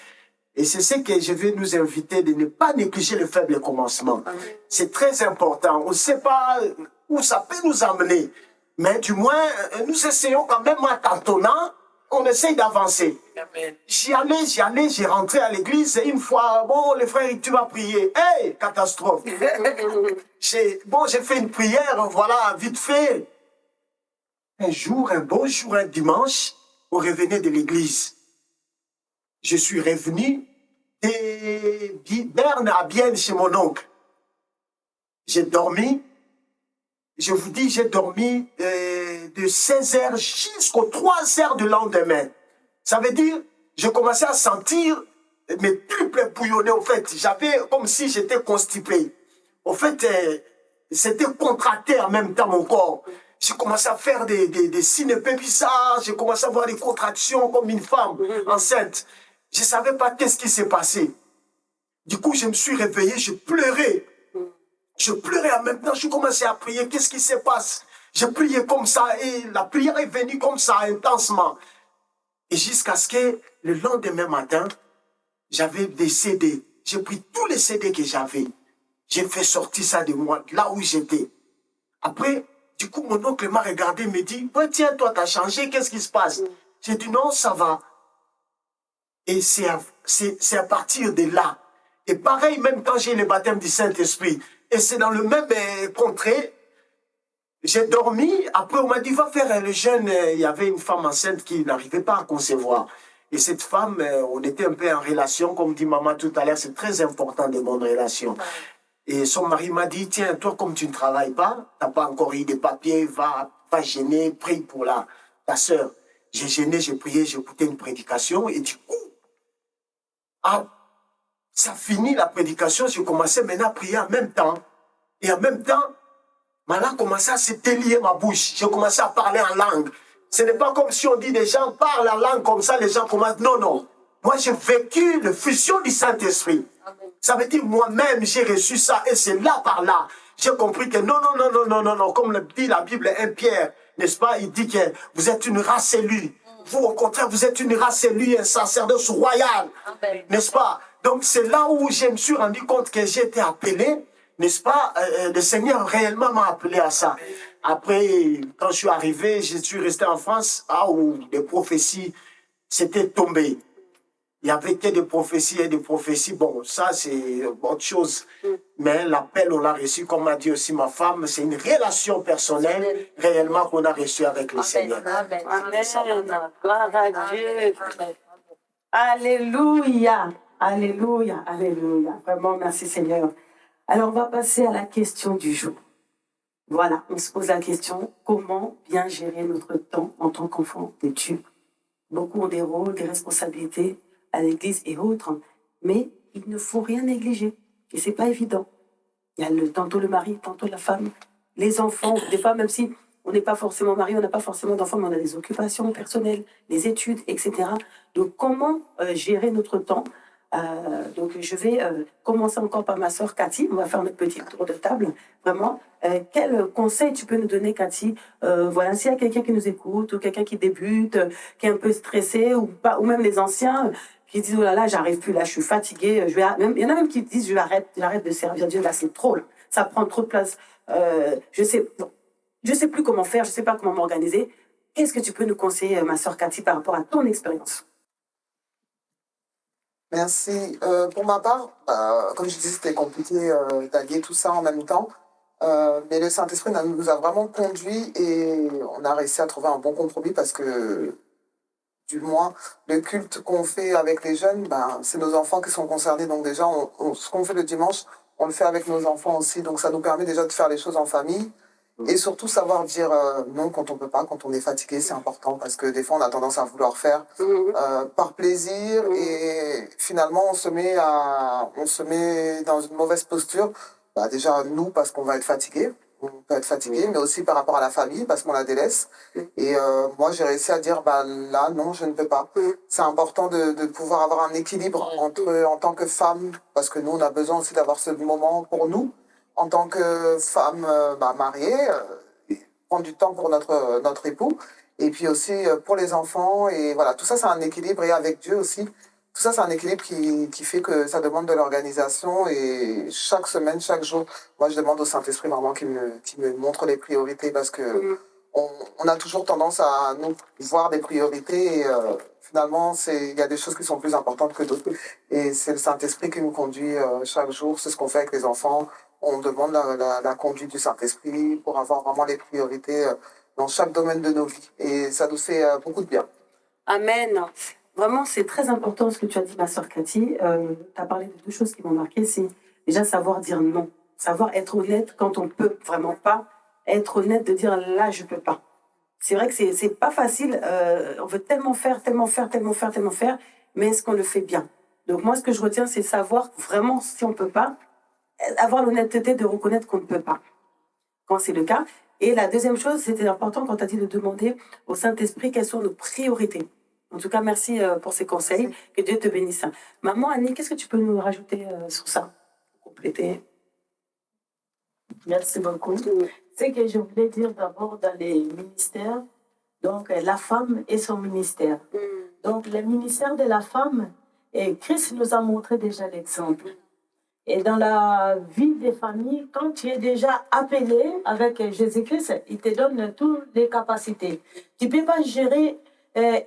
Et c'est ce que je vais nous inviter de ne pas négliger le faible commencement. C'est très important. On ne sait pas où ça peut nous emmener. Mais du moins, nous essayons quand même en tâtonnant. On essaye d'avancer. J'y allais, j'ai rentré à l'église et une fois, bon, les frères, tu vas prier. Hey, catastrophe. J'ai fait une prière, voilà, vite fait. Un jour, un beau jour, un dimanche, on revenait de l'église. Je suis revenu de Berne à Bienne chez mon oncle. J'ai dormi. Je vous dis, j'ai dormi de 16h jusqu'aux 3h du lendemain. Ça veut dire, je commençais à sentir mes triples bouillonner. Au fait, j'avais comme si j'étais constipé. Au fait, c'était contracté en même temps mon corps. J'ai commencé à faire des signes un peu bizarres. J'ai commencé à avoir des contractions comme une femme enceinte. Je ne savais pas qu'est-ce qui s'est passé. Du coup, je me suis réveillé, je pleurais. Je pleurais en même temps, je commençais à prier. Qu'est-ce qui se passe? Je priais comme ça et la prière est venue comme ça, intensement. Et jusqu'à ce que le lendemain matin, j'avais des CD. J'ai pris tous les CD que j'avais. J'ai fait sortir ça de moi, là où j'étais. Après, du coup, mon oncle m'a regardé et me dit, ouais, tiens, toi, t'as changé, qu'est-ce qui se passe? J'ai dit, non, ça va. Et c'est à partir de là. Et pareil, même quand j'ai le baptême du Saint-Esprit, et c'est dans le même contrée, j'ai dormi, après on m'a dit, va faire le jeûne. Il y avait une femme enceinte qui n'arrivait pas à concevoir. Et cette femme, on était un peu en relation, comme dit maman tout à l'heure, c'est très important des bonnes relations. Et son mari m'a dit, tiens, toi comme tu ne travailles pas, tu n'as pas encore eu de papiers, va gêner, prie pour ta sœur. J'ai gêné, j'ai prié, j'ai écouté une prédication, et du coup, ça finit la prédication, j'ai commencé maintenant à prier en même temps. Et en même temps, ma langue commençait à se délier ma bouche. J'ai commencé à parler en langue. Ce n'est pas comme si on dit des gens parlent en langue comme ça, les gens commencent. Non, non. Moi, j'ai vécu la fusion du Saint-Esprit. Ça veut dire moi-même, j'ai reçu ça et c'est là par là. J'ai compris que non. Comme le dit la Bible, 1 Pierre, n'est-ce pas? Il dit que vous êtes une race élue. Vous, au contraire, vous êtes une race élue, un sacerdoce royal. N'est-ce pas? Donc, c'est là où je me suis rendu compte que j'ai été appelé, n'est-ce pas? Le Seigneur réellement m'a appelé à ça. Après, quand je suis arrivé, je suis resté en France, où les prophéties s'étaient tombées. Il n'y avait que des prophéties et des prophéties. Bon, ça, c'est autre chose. Mais l'appel, on l'a reçu, comme m'a dit aussi ma femme, c'est une relation personnelle, réellement, qu'on a reçue avec le Seigneur. Amen. Gloire à Dieu. Alléluia. Alléluia, alléluia. Vraiment, merci Seigneur. Alors, on va passer à la question du jour. Voilà, on se pose la question, comment bien gérer notre temps en tant qu'enfant de Dieu? Beaucoup ont des rôles, des responsabilités à l'église et autres, mais il ne faut rien négliger. Et c'est pas évident. Il y a tantôt le mari, tantôt la femme, les enfants. Des fois, même si on n'est pas forcément marié, on n'a pas forcément d'enfants, mais on a des occupations personnelles, des études, etc. Donc, comment gérer notre temps? Donc, je vais commencer encore par ma sœur Cathy. On va faire notre petit tour de table. Vraiment, quel conseil tu peux nous donner, Cathy? Voilà, s'il y a quelqu'un qui nous écoute ou quelqu'un qui débute, qui est un peu stressé ou pas, ou même les anciens qui disent oh là là, j'arrive plus, là, je suis fatiguée. Il y en a même qui disent j'arrête de servir Dieu, là, c'est trop, là. Ça prend trop de place. Je sais plus comment faire, je sais pas comment m'organiser. Qu'est-ce que tu peux nous conseiller, ma sœur Cathy, par rapport à ton expérience? Merci. Pour ma part, comme je disais, c'était compliqué d'allier tout ça en même temps. Mais le Saint-Esprit nous a vraiment conduits et on a réussi à trouver un bon compromis parce que, du moins, le culte qu'on fait avec les jeunes, c'est nos enfants qui sont concernés. Donc déjà, ce qu'on fait le dimanche, on le fait avec nos enfants aussi. Donc ça nous permet déjà de faire les choses en famille. Et surtout savoir dire non quand on peut pas, quand on est fatigué, c'est important parce que des fois on a tendance à vouloir faire par plaisir et finalement on se met dans une mauvaise posture. Déjà nous parce qu'on va être fatigué, on peut être fatigué, mais aussi par rapport à la famille parce qu'on la délaisse. Et moi j'ai réussi à dire là non je ne peux pas. C'est important de pouvoir avoir un équilibre en tant que femme parce que nous on a besoin aussi d'avoir ce moment pour nous. En tant que femme mariée, prendre du temps pour notre époux, et puis aussi pour les enfants, et voilà, tout ça c'est un équilibre, et avec Dieu aussi, tout ça c'est un équilibre qui fait que ça demande de l'organisation, et chaque semaine, chaque jour, moi je demande au Saint-Esprit vraiment qu'il me montre les priorités, parce que on a toujours tendance à nous voir des priorités, et finalement il y a des choses qui sont plus importantes que d'autres, et c'est le Saint-Esprit qui nous conduit chaque jour, c'est ce qu'on fait avec les enfants. On demande la conduite du Saint-Esprit pour avoir vraiment les priorités dans chaque domaine de nos vies. Et ça nous fait beaucoup de bien. Amen. Vraiment, c'est très important ce que tu as dit, ma sœur Cathy. Tu as parlé de deux choses qui m'ont marqué. C'est déjà savoir dire non. Savoir être honnête quand on ne peut vraiment pas. Être honnête de dire là, je ne peux pas. C'est vrai que c'est pas facile. On veut tellement faire, mais est-ce qu'on le fait bien? Donc moi, ce que je retiens, c'est savoir vraiment si on ne peut pas, avoir l'honnêteté de reconnaître qu'on ne peut pas, quand c'est le cas. Et la deuxième chose, c'était important quand tu as dit de demander au Saint-Esprit quelles sont nos priorités. En tout cas, merci pour ces conseils. Que Dieu te bénisse. Maman Annie, qu'est-ce que tu peux nous rajouter sur ça? Compléter. Merci beaucoup. Ce que je voulais dire d'abord dans les ministères, donc la femme et son ministère. Donc le ministère de la femme, et Christ nous a montré déjà l'exemple. Et dans la vie des familles, quand tu es déjà appelé avec Jésus-Christ, il te donne toutes les capacités. Tu ne peux pas gérer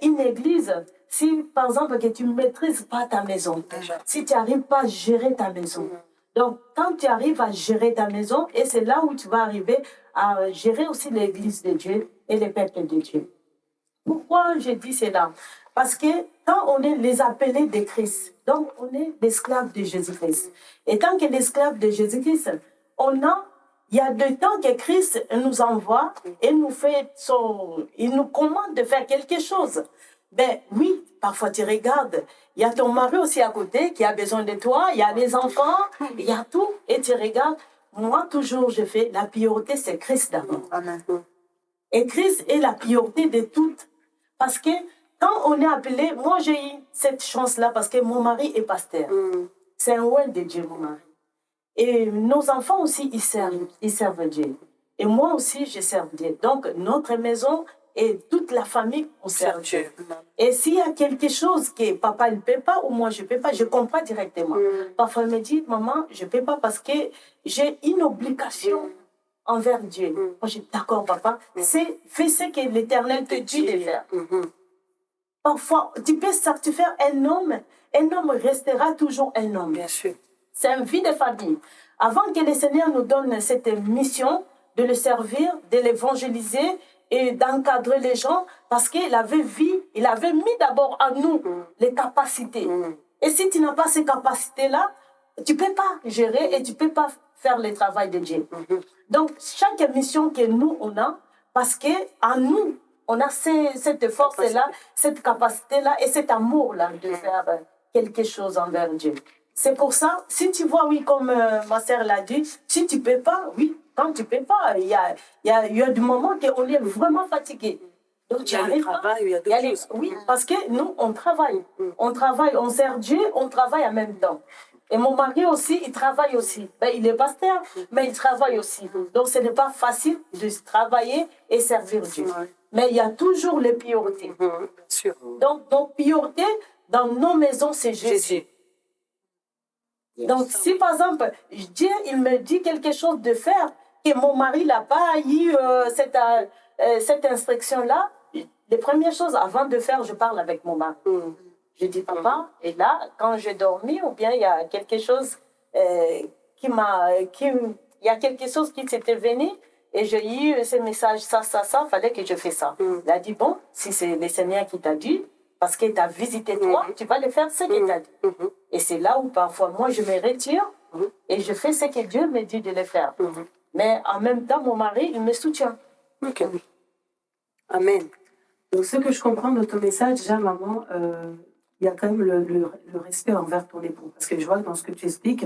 une église si, par exemple, que tu ne maîtrises pas ta maison. Si tu n'arrives pas à gérer ta maison. Donc, quand tu arrives à gérer ta maison, et c'est là où tu vas arriver à gérer aussi l'église de Dieu et les peuples de Dieu. Pourquoi je dis cela? Parce que quand on est les appelés de Christ, donc on est l'esclave de Jésus-Christ. Et tant que l'esclave de Jésus-Christ, il y a des temps que Christ nous envoie et il nous commande de faire quelque chose. Ben oui, parfois tu regardes, il y a ton mari aussi à côté qui a besoin de toi, il y a les enfants, il y a tout, et tu regardes. Moi, toujours, je fais la priorité, c'est Christ d'abord. Amen. Et Christ est la priorité de toutes. Parce que quand on est appelé, moi j'ai eu cette chance-là parce que mon mari est pasteur. C'est un ouin de Dieu, mon mari. Et nos enfants aussi, ils servent Dieu. Et moi aussi, je sers Dieu. Donc, notre maison et toute la famille, on sert Dieu. Et s'il y a quelque chose que papa ne peut pas ou moi je ne peux pas, je comprends directement. Parfois, il me dit, maman, je ne peux pas parce que j'ai une obligation envers Dieu. Moi, je dis, d'accord, papa, fais ce que l'Éternel te dit de faire. Parfois, tu peux satisfaire un homme restera toujours un homme. Bien sûr. C'est une vie de famille. Avant que le Seigneur nous donne cette mission de le servir, de l'évangéliser et d'encadrer les gens, parce qu'il avait mis d'abord en nous les capacités. Et si tu n'as pas ces capacités-là, tu ne peux pas gérer et tu ne peux pas faire le travail de Dieu. Donc, chaque mission que nous, on a, parce qu'en nous, on a cette force-là, cette capacité-là et cet amour-là de faire quelque chose envers Dieu. C'est pour ça, si tu vois, oui, comme ma sœur l'a dit, si tu ne peux pas, oui, quand tu ne peux pas, il y a des moments où on est vraiment fatigué. Donc, tu arrives pas. Il y a d'autres choses. Oui, parce que nous, on travaille. On travaille, on sert Dieu, on travaille en même temps. Et mon mari aussi, il travaille aussi. Ben, il est pasteur, mais il travaille aussi. Donc, ce n'est pas facile de travailler et servir Dieu. Mais il y a toujours les priorités. Bien sûr. Donc, nos priorités dans nos maisons, c'est Jésus. Donc, si par exemple, Dieu, il me dit quelque chose de faire, et mon mari n'a pas eu cette instruction-là, les premières choses, avant de faire, je parle avec mon mari. Je dis, papa, et là, quand j'ai dormi, ou bien il y a quelque chose il y a quelque chose qui s'était venu, et j'ai eu ce message, ça, fallait que je fasse ça. Il a dit, bon, si c'est le Seigneur qui t'a dit, parce qu'il t'a visité toi, tu vas le faire ce qu'il t'a dit. Et c'est là où parfois, moi, je me retire et je fais ce que Dieu me dit de le faire. Mais en même temps, mon mari, il me soutient. Ok. Amen. Donc, ce que je comprends de ton message, déjà, maman, il y a quand même le respect envers ton époux. Parce que je vois que dans ce que tu expliques,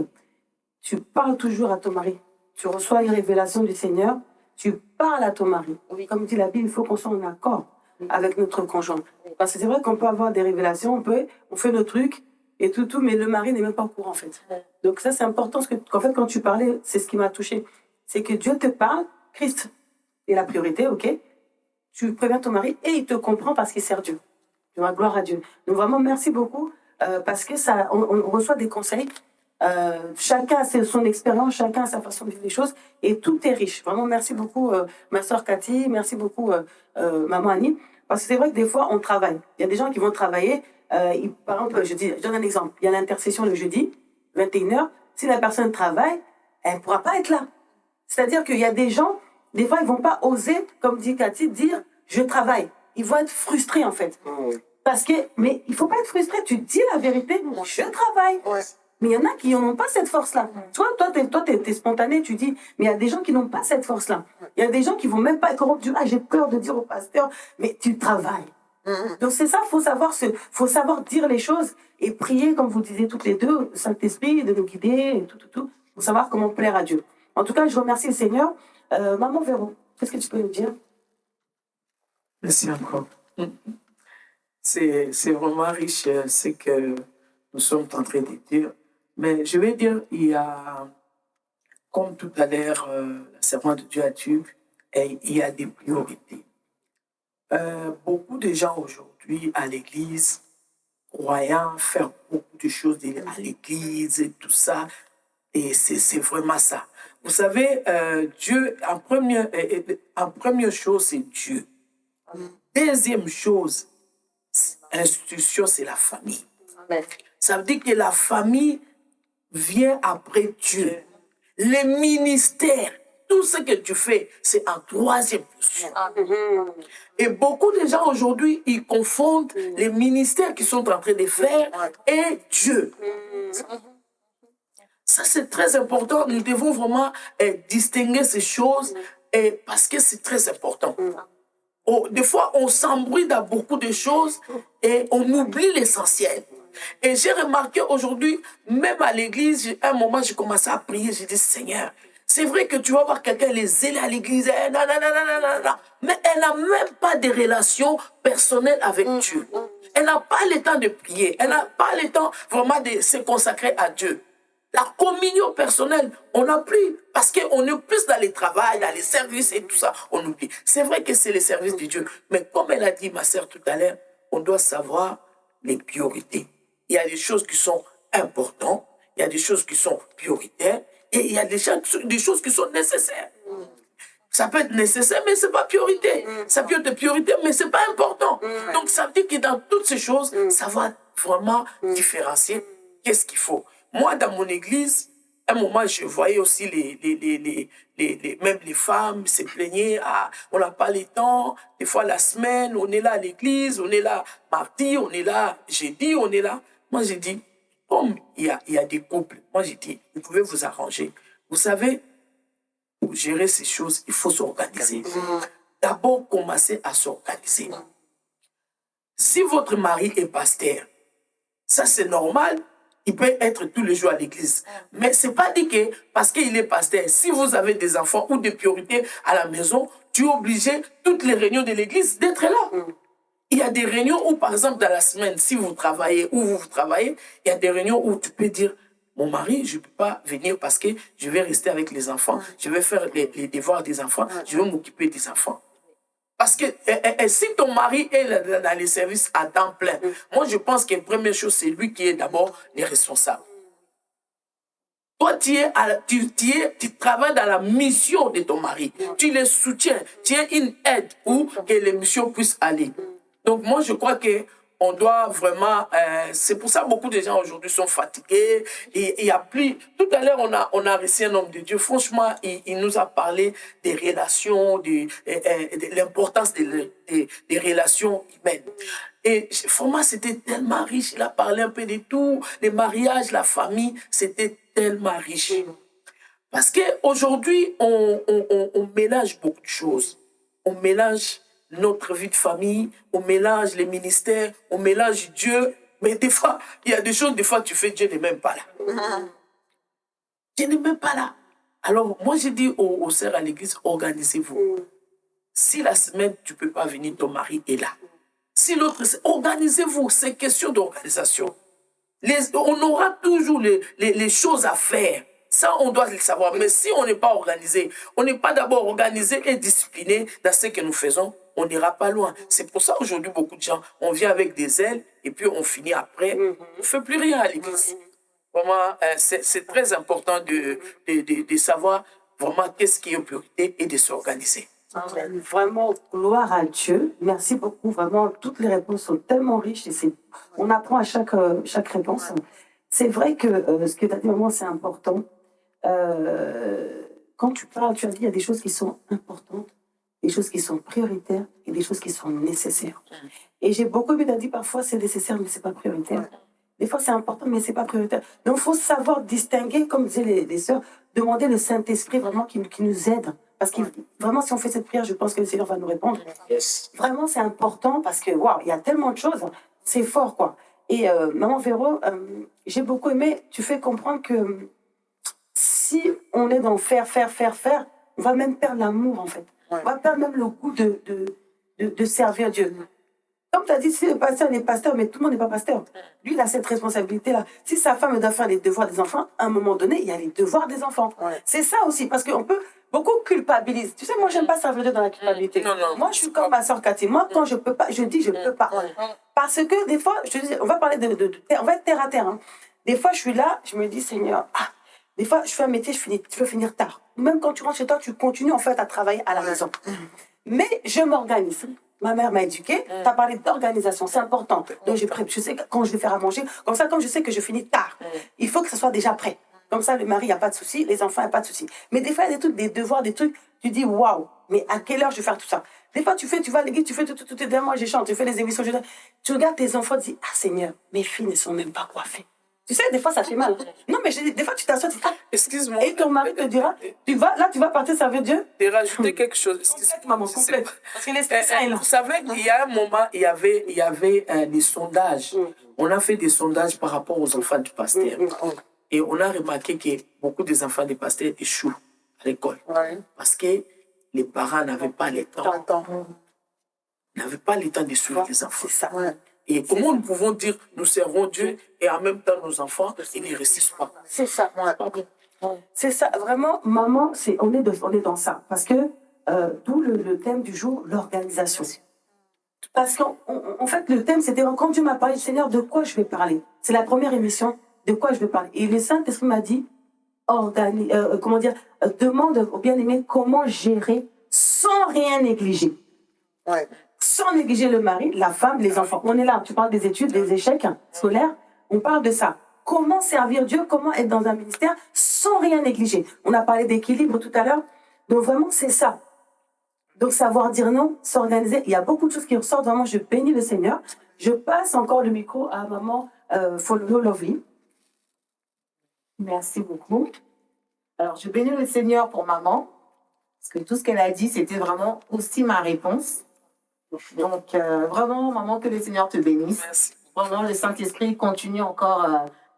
tu parles toujours à ton mari. Tu reçois une révélation du Seigneur, tu parles à ton mari. Comme dit la Bible, il faut qu'on soit en accord avec notre conjoint. Parce que c'est vrai qu'on peut avoir des révélations, on fait nos trucs et tout, mais le mari n'est même pas au courant, en fait. Donc ça, c'est important, parce qu'en fait, quand tu parlais, c'est ce qui m'a touchée. C'est que Dieu te parle, Christ est la priorité, ok? Tu préviens ton mari et il te comprend parce qu'il sert Dieu. Tu vois, gloire à Dieu. Donc vraiment, merci beaucoup, parce que on reçoit des conseils. Chacun a son expérience, chacun a sa façon de vivre les choses, et tout est riche. Vraiment, merci beaucoup, ma soeur Cathy, merci beaucoup, maman Annie, parce que c'est vrai que des fois, on travaille. Il y a des gens qui vont travailler, par exemple, je donne un exemple, il y a l'intercession le jeudi, 21h, si la personne travaille, elle ne pourra pas être là. C'est-à-dire qu'il y a des gens, des fois, ils ne vont pas oser, comme dit Cathy, dire « je travaille ». Ils vont être frustrés, en fait. Mais il ne faut pas être frustré, tu dis la vérité, je travaille. Mais il y en a qui n'ont pas cette force-là. Toi, t'es spontané, tu dis, mais il y a des gens qui n'ont pas cette force-là. Il y a des gens qui ne vont même pas être j'ai peur de dire au pasteur, mais tu travailles. Donc c'est ça, faut savoir dire les choses et prier, comme vous disiez toutes les deux, le Saint-Esprit, de nous guider, et tout, pour savoir comment plaire à Dieu. En tout cas, je remercie le Seigneur. Maman Véro, qu'est-ce que tu peux nous dire? Merci encore. C'est vraiment riche ce que nous sommes en train de dire. Mais je vais dire, il y a, comme tout à l'heure, la servante de Dieu a dit, il y a des priorités. Beaucoup de gens aujourd'hui à l'église, croyant faire beaucoup de choses à l'église et tout ça, et c'est vraiment ça. Vous savez, Dieu, en première chose, c'est Dieu. Deuxième chose, institution, c'est la famille. Ça veut dire que la famille vient après Dieu. Les ministères, tout ce que tu fais, c'est en troisième position. Et beaucoup de gens aujourd'hui, ils confondent les ministères qu'ils sont en train de faire et Dieu. Ça, c'est très important. Nous devons vraiment distinguer ces choses parce que c'est très important. Des fois, on s'embrouille dans beaucoup de choses et on oublie l'essentiel. Et j'ai remarqué aujourd'hui, même à l'église, à un moment, j'ai commencé à prier. J'ai dit, Seigneur, c'est vrai que tu vas voir quelqu'un les zélés à l'église, mais elle n'a même pas de relation personnelle avec Dieu. Elle n'a pas le temps de prier. Elle n'a pas le temps vraiment de se consacrer à Dieu. La communion personnelle, on n'a plus, parce qu'on est plus dans les travails, dans les services et tout ça, on oublie. C'est vrai que c'est les services de Dieu, mais comme elle a dit, ma sœur, tout à l'heure, on doit savoir les priorités. Il y a des choses qui sont importantes, il y a des choses qui sont prioritaires, et il y a des choses qui sont nécessaires. Ça peut être nécessaire, mais ce n'est pas priorité. Ça peut être priorité, mais ce n'est pas important. Donc, ça veut dire que dans toutes ces choses, ça va vraiment différencier qu'est-ce qu'il faut. Moi, dans mon église, à un moment, je voyais aussi même les femmes se plaignaient. On n'a pas le temps. Des fois, la semaine, on est là à l'église, on est là mardi, on est là jeudi, on est là. Moi, j'ai dit, comme il y a des couples, moi j'ai dit, vous pouvez vous arranger. Vous savez, pour gérer ces choses, il faut s'organiser. D'abord, commencer à s'organiser. Si votre mari est pasteur, ça c'est normal, il peut être tous les jours à l'église. Mais ce n'est pas dit que parce qu'il est pasteur, si vous avez des enfants ou des priorités à la maison, tu es obligé, toutes les réunions de l'église, d'être là. Il y a des réunions où, par exemple, dans la semaine, si vous travaillez ou vous travaillez, il y a des réunions où tu peux dire, mon mari, je ne peux pas venir parce que je vais rester avec les enfants, je vais faire les devoirs des enfants, je vais m'occuper des enfants. Parce que si ton mari est dans les services à temps plein, moi je pense que la première chose, c'est lui qui est d'abord le responsable. Toi, tu travailles dans la mission de ton mari. Tu le soutiens, tu es une aide pour que les missions puissent aller. Donc moi je crois que on doit vraiment... c'est pour ça que beaucoup de gens aujourd'hui sont fatigués. Et il y a plus... Tout à l'heure, on a reçu un homme de Dieu. Franchement, il nous a parlé des relations, de l'importance des relations humaines. Et vraiment, c'était tellement riche. Il a parlé un peu de tout. Les mariages, la famille, c'était tellement riche. Parce qu'aujourd'hui, on mélange beaucoup de choses. On mélange notre vie de famille, on mélange les ministères, on mélange Dieu. Mais des fois, il y a des choses, des fois, tu fais, Dieu n'est même pas là. Dieu n'est même pas là. Alors, moi, j'ai dit aux sœurs à l'église, organisez-vous. Si la semaine, tu ne peux pas venir, ton mari est là. Si l'autre, organisez-vous. C'est question d'organisation. On aura toujours les choses à faire. Ça, on doit le savoir. Mais si on n'est pas organisé, on n'est pas d'abord organisé et discipliné dans ce que nous faisons, on n'ira pas loin. C'est pour ça aujourd'hui, beaucoup de gens, on vient avec des ailes et puis on finit après. On ne fait plus rien à l'église. Vraiment, c'est très important de savoir vraiment qu'est-ce qui est une priorité et de s'organiser. Vraiment, gloire à Dieu. Merci beaucoup. Vraiment, toutes les réponses sont tellement riches et on apprend à chaque réponse. C'est vrai que ce que tu as dit, maman, c'est important. Quand tu parles, tu as dit, il y a des choses qui sont importantes, des choses qui sont prioritaires et des choses qui sont nécessaires. Et j'ai beaucoup aimé, tu as dit, parfois c'est nécessaire, mais ce n'est pas prioritaire. Des fois, c'est important, mais ce n'est pas prioritaire. Donc, il faut savoir distinguer, comme disaient les sœurs, demander le Saint-Esprit vraiment qui nous aide. Parce que vraiment, si on fait cette prière, je pense que le Seigneur va nous répondre. Vraiment, c'est important parce que, waouh, il y a tellement de choses. C'est fort, quoi. Et Maman Véro, j'ai beaucoup aimé, tu fais comprendre que si on est dans faire, on va même perdre l'amour, en fait. On va perdre même le goût de servir Dieu. Comme tu as dit, si le pasteur est pasteur, mais tout le monde n'est pas pasteur. Lui, il a cette responsabilité-là. Si sa femme doit faire les devoirs des enfants, à un moment donné, il y a les devoirs des enfants. C'est ça aussi, parce qu'on peut... Beaucoup culpabilisent. Tu sais, moi, j'aime pas servir Dieu dans la culpabilité. Moi, je suis comme ma soeur Cathy. Moi, quand je peux pas, je dis je peux pas. Parce que des fois, je te dis, on va parler on va être terre à terre. Hein. Des fois, je suis là, je me dis, Seigneur, des fois, je fais un métier, je peux finir tard. Même quand tu rentres chez toi, tu continues en fait à travailler à la maison. Mais je m'organise. Ma mère m'a éduquée. Tu as parlé d'organisation, c'est important. Donc, je sais quand je vais faire à manger. Comme ça, comme je sais que je finis tard, il faut que ça soit déjà prêt. Comme ça, le mari, il n'y a pas de souci, les enfants, il n'y a pas de souci. Mais des fois, il y a des trucs, des devoirs, des trucs, tu dis, waouh, mais à quelle heure je vais faire tout ça? Des fois, tu vas à l'église, tu fais tout, derrière moi, je chante, tu fais les émissions, tu regardes tes enfants, tu dis, ah Seigneur, mes filles ne sont même pas coiffées. Tu sais, des fois, ça fait mal. Non, mais je dis, des fois, tu t'assois, tu dis, excuse-moi. Et ton mari te dira, tu vas partir servir Dieu. Tu as rajouté quelque chose. Complète, maman, complète. Parce que l'esprit saint est là. Vous savez qu'il y a un moment, il y avait des sondages. On a fait des sondages par rapport aux enfants du pasteur. Et on a remarqué que beaucoup des enfants des pasteurs échouent à l'école. Parce que les parents n'avaient pas le temps. N'avaient pas le temps de suivre les enfants. C'est ça. Et comment nous pouvons dire nous servons Dieu et en même temps nos enfants, ils ne réussissent pas. C'est ça. C'est ça. Vraiment, maman, on est dans ça. Parce que, d'où le thème du jour, l'organisation. Parce qu'en fait, le thème, c'était quand Dieu m'a parlé, Seigneur, de quoi je vais parler? C'est la première émission. De quoi je vais parler? Et le Saint-Esprit m'a dit, demande au bien-aimé comment gérer sans rien négliger. Sans négliger le mari, la femme, les enfants. On est là, tu parles des études, des échecs scolaires, on parle de ça. Comment servir Dieu, comment être dans un ministère sans rien négliger. On a parlé d'équilibre tout à l'heure, donc vraiment c'est ça. Donc savoir dire non, s'organiser, il y a beaucoup de choses qui ressortent, vraiment je bénis le Seigneur. Je passe encore le micro à maman Follow Lovely. Merci beaucoup. Alors, je bénis le Seigneur pour maman, parce que tout ce qu'elle a dit, c'était vraiment aussi ma réponse. Donc, vraiment, maman, que le Seigneur te bénisse. Merci. Vraiment, le Saint-Esprit continue encore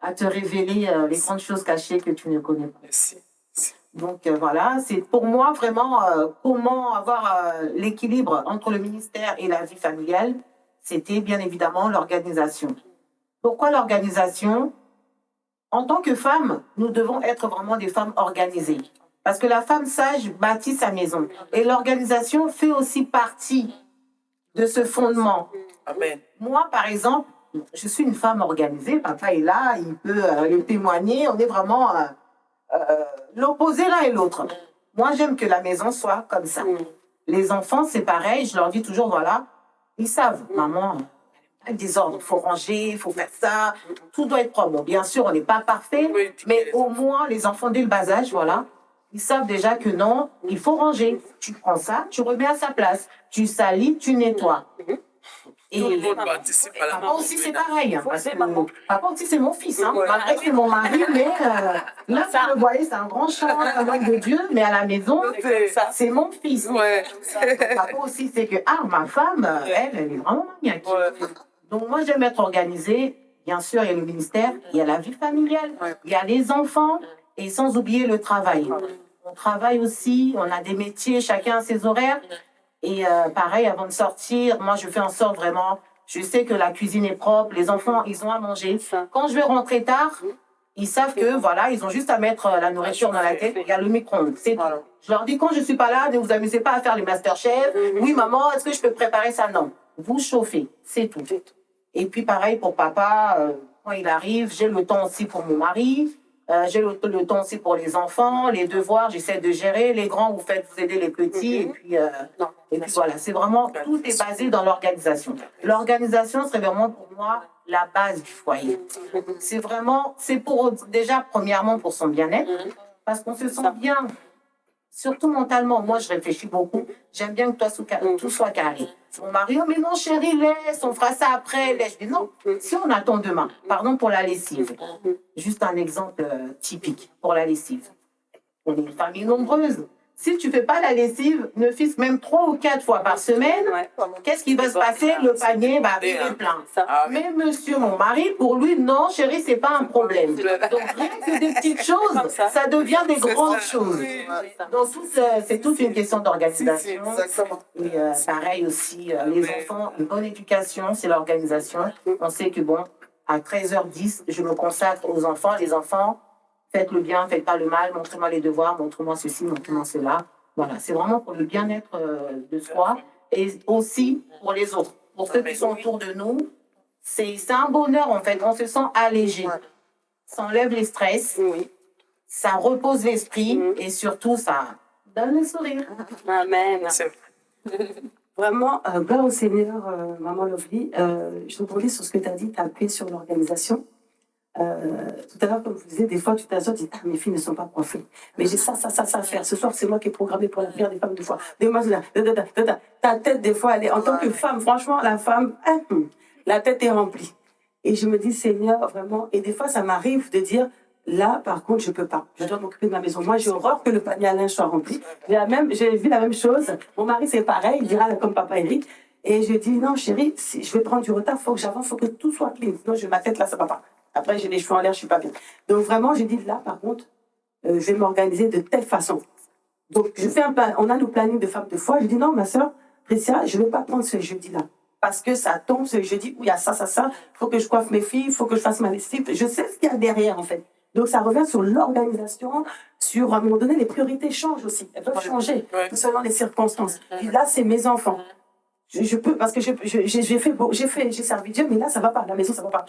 à te révéler les grandes choses cachées que tu ne connais pas. Merci. Donc, voilà, c'est pour moi vraiment comment avoir l'équilibre entre le ministère et la vie familiale. C'était bien évidemment l'organisation. Pourquoi l'organisation? En tant que femme, nous devons être vraiment des femmes organisées. Parce que la femme sage bâtit sa maison. Et l'organisation fait aussi partie de ce fondement. Amen. Moi, par exemple, je suis une femme organisée. Papa est là, il peut le témoigner. On est vraiment l'opposé l'un et l'autre. Moi, j'aime que la maison soit comme ça. Les enfants, c'est pareil. Je leur dis toujours, voilà, ils savent, maman, il y a des ordres, il faut ranger, il faut faire ça. Tout doit être propre. Bon, bien sûr, on n'est pas parfait, mais au moins, les enfants, dès le bas âge, voilà, ils savent déjà que non, il faut ranger. Tu prends ça, tu remets à sa place. Tu salis, tu nettoies. Et Tout le monde participe à la papa aussi, c'est pareil. Hein, parce C'est que maman. papa aussi, c'est mon fils. Hein. Malgré que c'est mon mari, mais là, vous le voyez, c'est un grand chant, un homme de Dieu, mais à la maison, c'est mon fils. Ouais. Papa aussi, c'est que, ma femme, elle est vraiment maniaque. Donc, moi, j'aime être organisée. Bien sûr, il y a le ministère, il y a la vie familiale, il y a les enfants, et sans oublier le travail. On travaille aussi, on a des métiers, chacun a ses horaires. Et pareil, avant de sortir, moi, je fais en sorte vraiment, je sais que la cuisine est propre, les enfants, ils ont à manger. Quand je vais rentrer tard, ils savent que, voilà, ils ont juste à mettre la nourriture dans la tête, il y a le micro-ondes, c'est tout. Je leur dis, quand je suis pas là, ne vous amusez pas à faire les Masterchef. Oui, maman, est-ce que je peux préparer ça? Non. Vous chauffez, c'est tout. Et puis, pareil pour papa, quand il arrive, j'ai le temps aussi pour mon mari. J'ai le temps aussi pour les enfants, les devoirs, j'essaie de gérer. Les grands, vous aidez les petits. Et puis voilà, c'est vraiment, tout est basé dans l'organisation. L'organisation serait vraiment pour moi la base du foyer. C'est vraiment, déjà, premièrement, pour son bien-être, parce qu'on se sent bien, surtout mentalement. Moi, je réfléchis beaucoup. J'aime bien que tout soit carré. Mon mari, oh, mais non, chérie, laisse, on fera ça après. Laisse. Je dis non, si on attend demain, pardon pour la lessive. Juste un exemple typique pour la lessive. On est une famille nombreuse. Si tu ne fais pas la lessive, ne fût-ce même 3 ou 4 fois par semaine, qu'est-ce qui va se passer? Le panier, il est plein. Mais monsieur, mon mari, pour lui, non, chérie, c'est pas un problème. Donc, rien que des petites choses, ça devient des grandes choses. Donc, c'est toute une question d'organisation. Et pareil aussi, les enfants, une bonne éducation, c'est l'organisation. On sait que, bon, à 13h10, je me consacre aux enfants. Les enfants, faites le bien, faites pas le mal, montrez-moi les devoirs, montrez-moi ceci, montrez-moi cela. Voilà, c'est vraiment pour le bien-être de soi et aussi pour les autres. Pour ceux qui sont autour de nous, c'est un bonheur en fait. On se sent allégé. Ça enlève les stress, ça repose l'esprit et surtout ça donne le sourire. Amen. Vraiment, gloire au Seigneur, Maman Lovely. Je rebondis sur ce que tu as dit, tu as appuyé sur l'organisation. Tout à l'heure, comme je vous disais, des fois, tu t'assois, tu dis, mes filles ne sont pas coiffées. Mais j'ai ça à faire. Ce soir, c'est moi qui ai programmé pour la prière des femmes de foi. Ta tête, des fois, elle est, en tant que femme, franchement, la femme, la tête est remplie. Et je me dis, Seigneur, vraiment, et des fois, ça m'arrive de dire, là, par contre, je peux pas. Je dois m'occuper de ma maison. Moi, j'ai horreur que le panier à linge soit rempli. J'ai vu la même chose. Mon mari, c'est pareil. Il dira comme papa Eric. Et je dis, non, chérie, si je vais prendre du retard, il faut que j'avance, il faut que tout soit clean. Sinon, ma tête, là, ça va pas. Après, j'ai les cheveux en l'air, je suis pas bien. Donc, vraiment, j'ai dit, là, par contre, je vais m'organiser de telle façon. Donc, je fais un plan. On a nos plannings de femmes de foi. Je dis, non, ma soeur, Précia, je vais pas prendre ce jeudi-là. Parce que ça tombe ce jeudi où il y a ça. Il faut que je coiffe mes filles, il faut que je fasse ma lessive. Je sais ce qu'il y a derrière, en fait. Donc, ça revient sur l'organisation, sur, à un moment donné, les priorités changent aussi. Elles peuvent changer, selon les circonstances. Et là, c'est mes enfants. Je peux, parce que j'ai servi Dieu, mais là, ça va pas. La maison, ça va pas.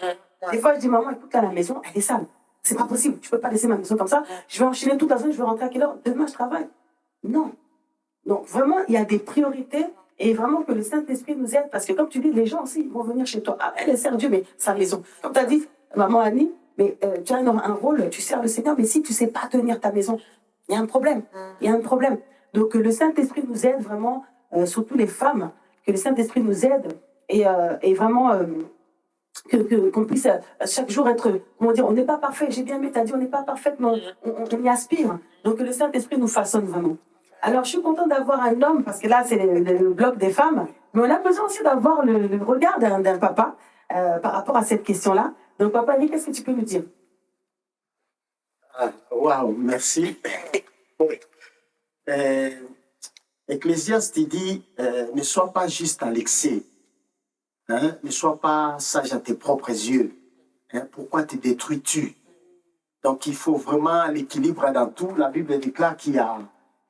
Des fois, je dis, maman, écoute, là, la maison, elle est sale. C'est pas possible. Tu peux pas laisser ma maison comme ça. Je vais enchaîner toute la journée, je vais rentrer à quelle heure? Demain, je travaille. Non. Donc, vraiment, il y a des priorités et vraiment que le Saint-Esprit nous aide. Parce que, comme tu dis, les gens aussi, ils vont venir chez toi. Elle sert Dieu, mais sa maison. Comme tu as dit, maman Annie, mais tu as un rôle, tu sers le Seigneur, mais si tu sais pas tenir ta maison, il y a un problème. Il y a un problème. Donc, le Saint-Esprit nous aide vraiment, surtout les femmes, que le Saint-Esprit nous aide et vraiment qu'on puisse chaque jour être, comment dire, on n'est pas parfait, j'ai bien aimé, t'as dit on n'est pas parfait, mais on y aspire. Donc que le Saint-Esprit nous façonne vraiment. Alors je suis contente d'avoir un homme, parce que là c'est le bloc des femmes, mais on a besoin aussi d'avoir le regard d'un papa par rapport à cette question-là. Donc papa Eric, qu'est-ce que tu peux nous dire? Waouh, merci. Oui. Ecclésiaste dit, ne sois pas juste à l'excès. Hein? Ne sois pas sage à tes propres yeux. Hein? Pourquoi te détruis-tu? Donc, il faut vraiment l'équilibre dans tout. La Bible déclare qu'il y a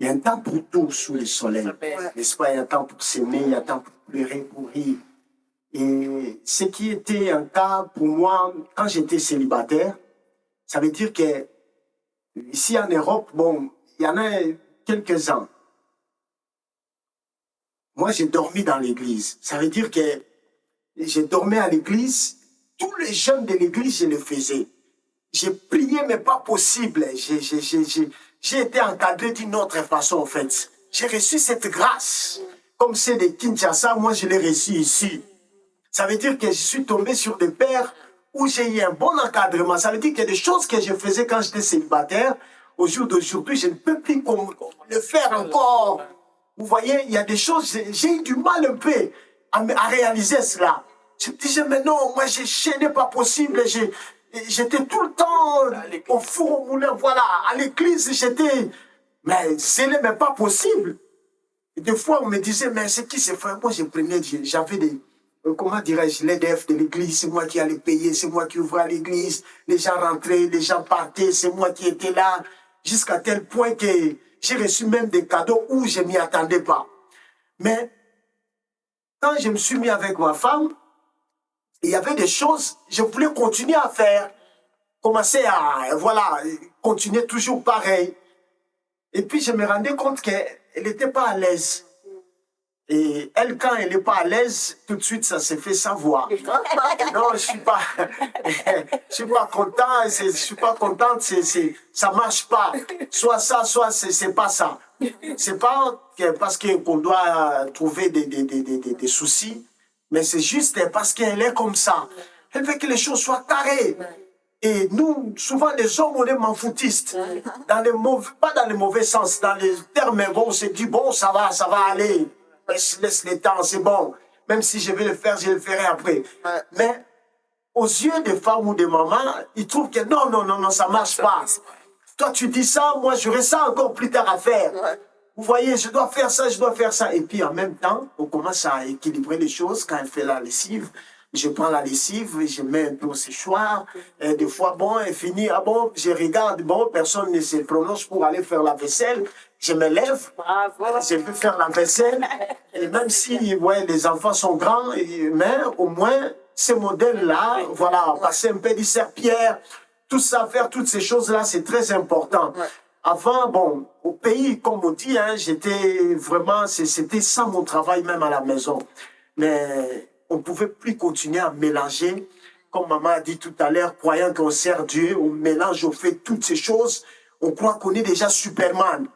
un temps pour tout sous le soleil. N'est-ce pas? Il y a un temps pour s'aimer, il y a un temps pour pleurer, pour rire. Et ce qui était un cas pour moi, quand j'étais célibataire, ça veut dire que ici en Europe, bon, il y en a quelques-uns. Moi, j'ai dormi dans l'église. Ça veut dire que je dormais à l'église. Tous les jeunes de l'église, je le faisais. J'ai prié, mais pas possible. J'ai été encadré d'une autre façon, en fait. J'ai reçu cette grâce. Comme c'est de Kinshasa, moi, je l'ai reçu ici. Ça veut dire que je suis tombé sur des pères où j'ai eu un bon encadrement. Ça veut dire qu'il y a des choses que je faisais quand j'étais célibataire. Au jour d'aujourd'hui, je ne peux plus le faire encore. Vous voyez, il y a des choses, j'ai eu du mal un peu à réaliser cela. Je me disais, mais non, moi, je n'ai pas possible. J'étais tout le temps au four au moulin, voilà. À l'église, j'étais, mais ce n'est même pas possible. Et des fois, on me disait, mais c'est qui c'est frère? Moi, j'avais des, comment dirais-je, l'EDF de l'église, c'est moi qui allais payer, c'est moi qui ouvrais l'église, les gens rentraient, les gens partaient, c'est moi qui étais là, jusqu'à tel point que j'ai reçu même des cadeaux où je ne m'y attendais pas. Mais quand je me suis mis avec ma femme, il y avait des choses, je voulais continuer à faire, commencer à, voilà, continuer toujours pareil. Et puis je me rendais compte qu'elle n'était pas à l'aise. Et elle, quand elle n'est pas à l'aise, tout de suite, ça s'est fait savoir. Non, je suis pas content, je suis pas contente, ça marche pas. Soit ça, soit c'est pas ça. C'est pas parce qu'on doit trouver des soucis, mais c'est juste parce qu'elle est comme ça. Elle veut que les choses soient carrées. Et nous, souvent, les hommes, on est manfoutistes. Pas dans le mauvais sens, dans les termes, bon, on se dit, bon, ça va aller. Laisse le temps, c'est bon. Même si je vais le faire, je le ferai après. Mais aux yeux des femmes ou des mamans, ils trouvent que non, ça marche pas. Toi, tu dis ça, moi, j'aurai ça encore plus tard à faire. Vous voyez, je dois faire ça, je dois faire ça. Et puis, en même temps, on commence à équilibrer les choses. Quand elle fait la lessive, je prends la lessive, je mets un peu au séchoir. Et des fois, bon, elle finit, ah bon, je regarde, bon, personne ne se prononce pour aller faire la vaisselle. Je me lève, je vais faire la vaisselle. Et même si, ouais, les enfants sont grands, mais au moins, ces modèles-là, voilà, passer un peu du serpillère, tout ça, faire toutes ces choses-là, c'est très important. Avant, bon, au pays, comme on dit, hein, j'étais vraiment, c'était ça mon travail même à la maison. Mais on ne pouvait plus continuer à mélanger, comme maman a dit tout à l'heure, croyant qu'on sert Dieu, on mélange, on fait toutes ces choses, on croit qu'on est déjà Superman.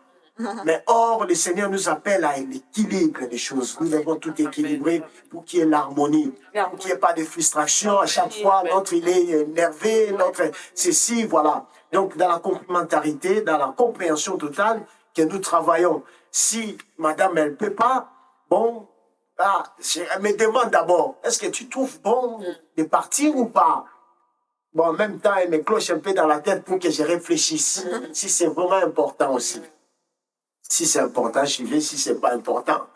Mais or, le Seigneur nous appelle à l'équilibre des choses. Nous devons tout équilibrer pour qu'il y ait l'harmonie, pour qu'il n'y ait pas de frustration. À chaque fois, l'autre, il est énervé, l'autre, ceci, voilà. Donc, dans la complémentarité, dans la compréhension totale que nous travaillons. Si madame, elle ne peut pas, bon, elle me demande d'abord, est-ce que tu trouves bon de partir ou pas? Bon, en même temps, elle me cloche un peu dans la tête pour que je réfléchisse. Si c'est vraiment important aussi. Si c'est important, j'y vais. Si c'est pas important,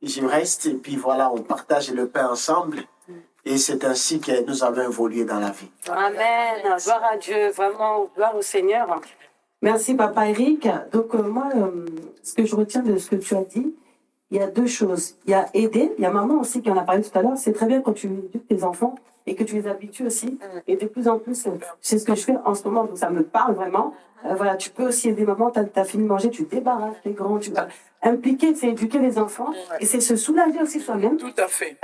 je reste. Et puis voilà, on partage le pain ensemble. Et c'est ainsi que nous avons évolué dans la vie. Amen. Gloire à Dieu. Vraiment, gloire au Seigneur. Merci, Papa Eric. Donc, moi, ce que je retiens de ce que tu as dit, il y a deux choses. Il y a aider. Il y a maman aussi qui en a parlé tout à l'heure. C'est très bien quand tu éduques tes enfants et que tu les habitues aussi. Et de plus en plus, c'est ce que je fais en ce moment. Donc, ça me parle vraiment. Voilà, tu peux aussi aider maman. T'as fini de manger, tu débarrasses les grands. Tu vas impliquer, c'est éduquer les enfants. Et c'est se soulager aussi soi-même. Tout à fait.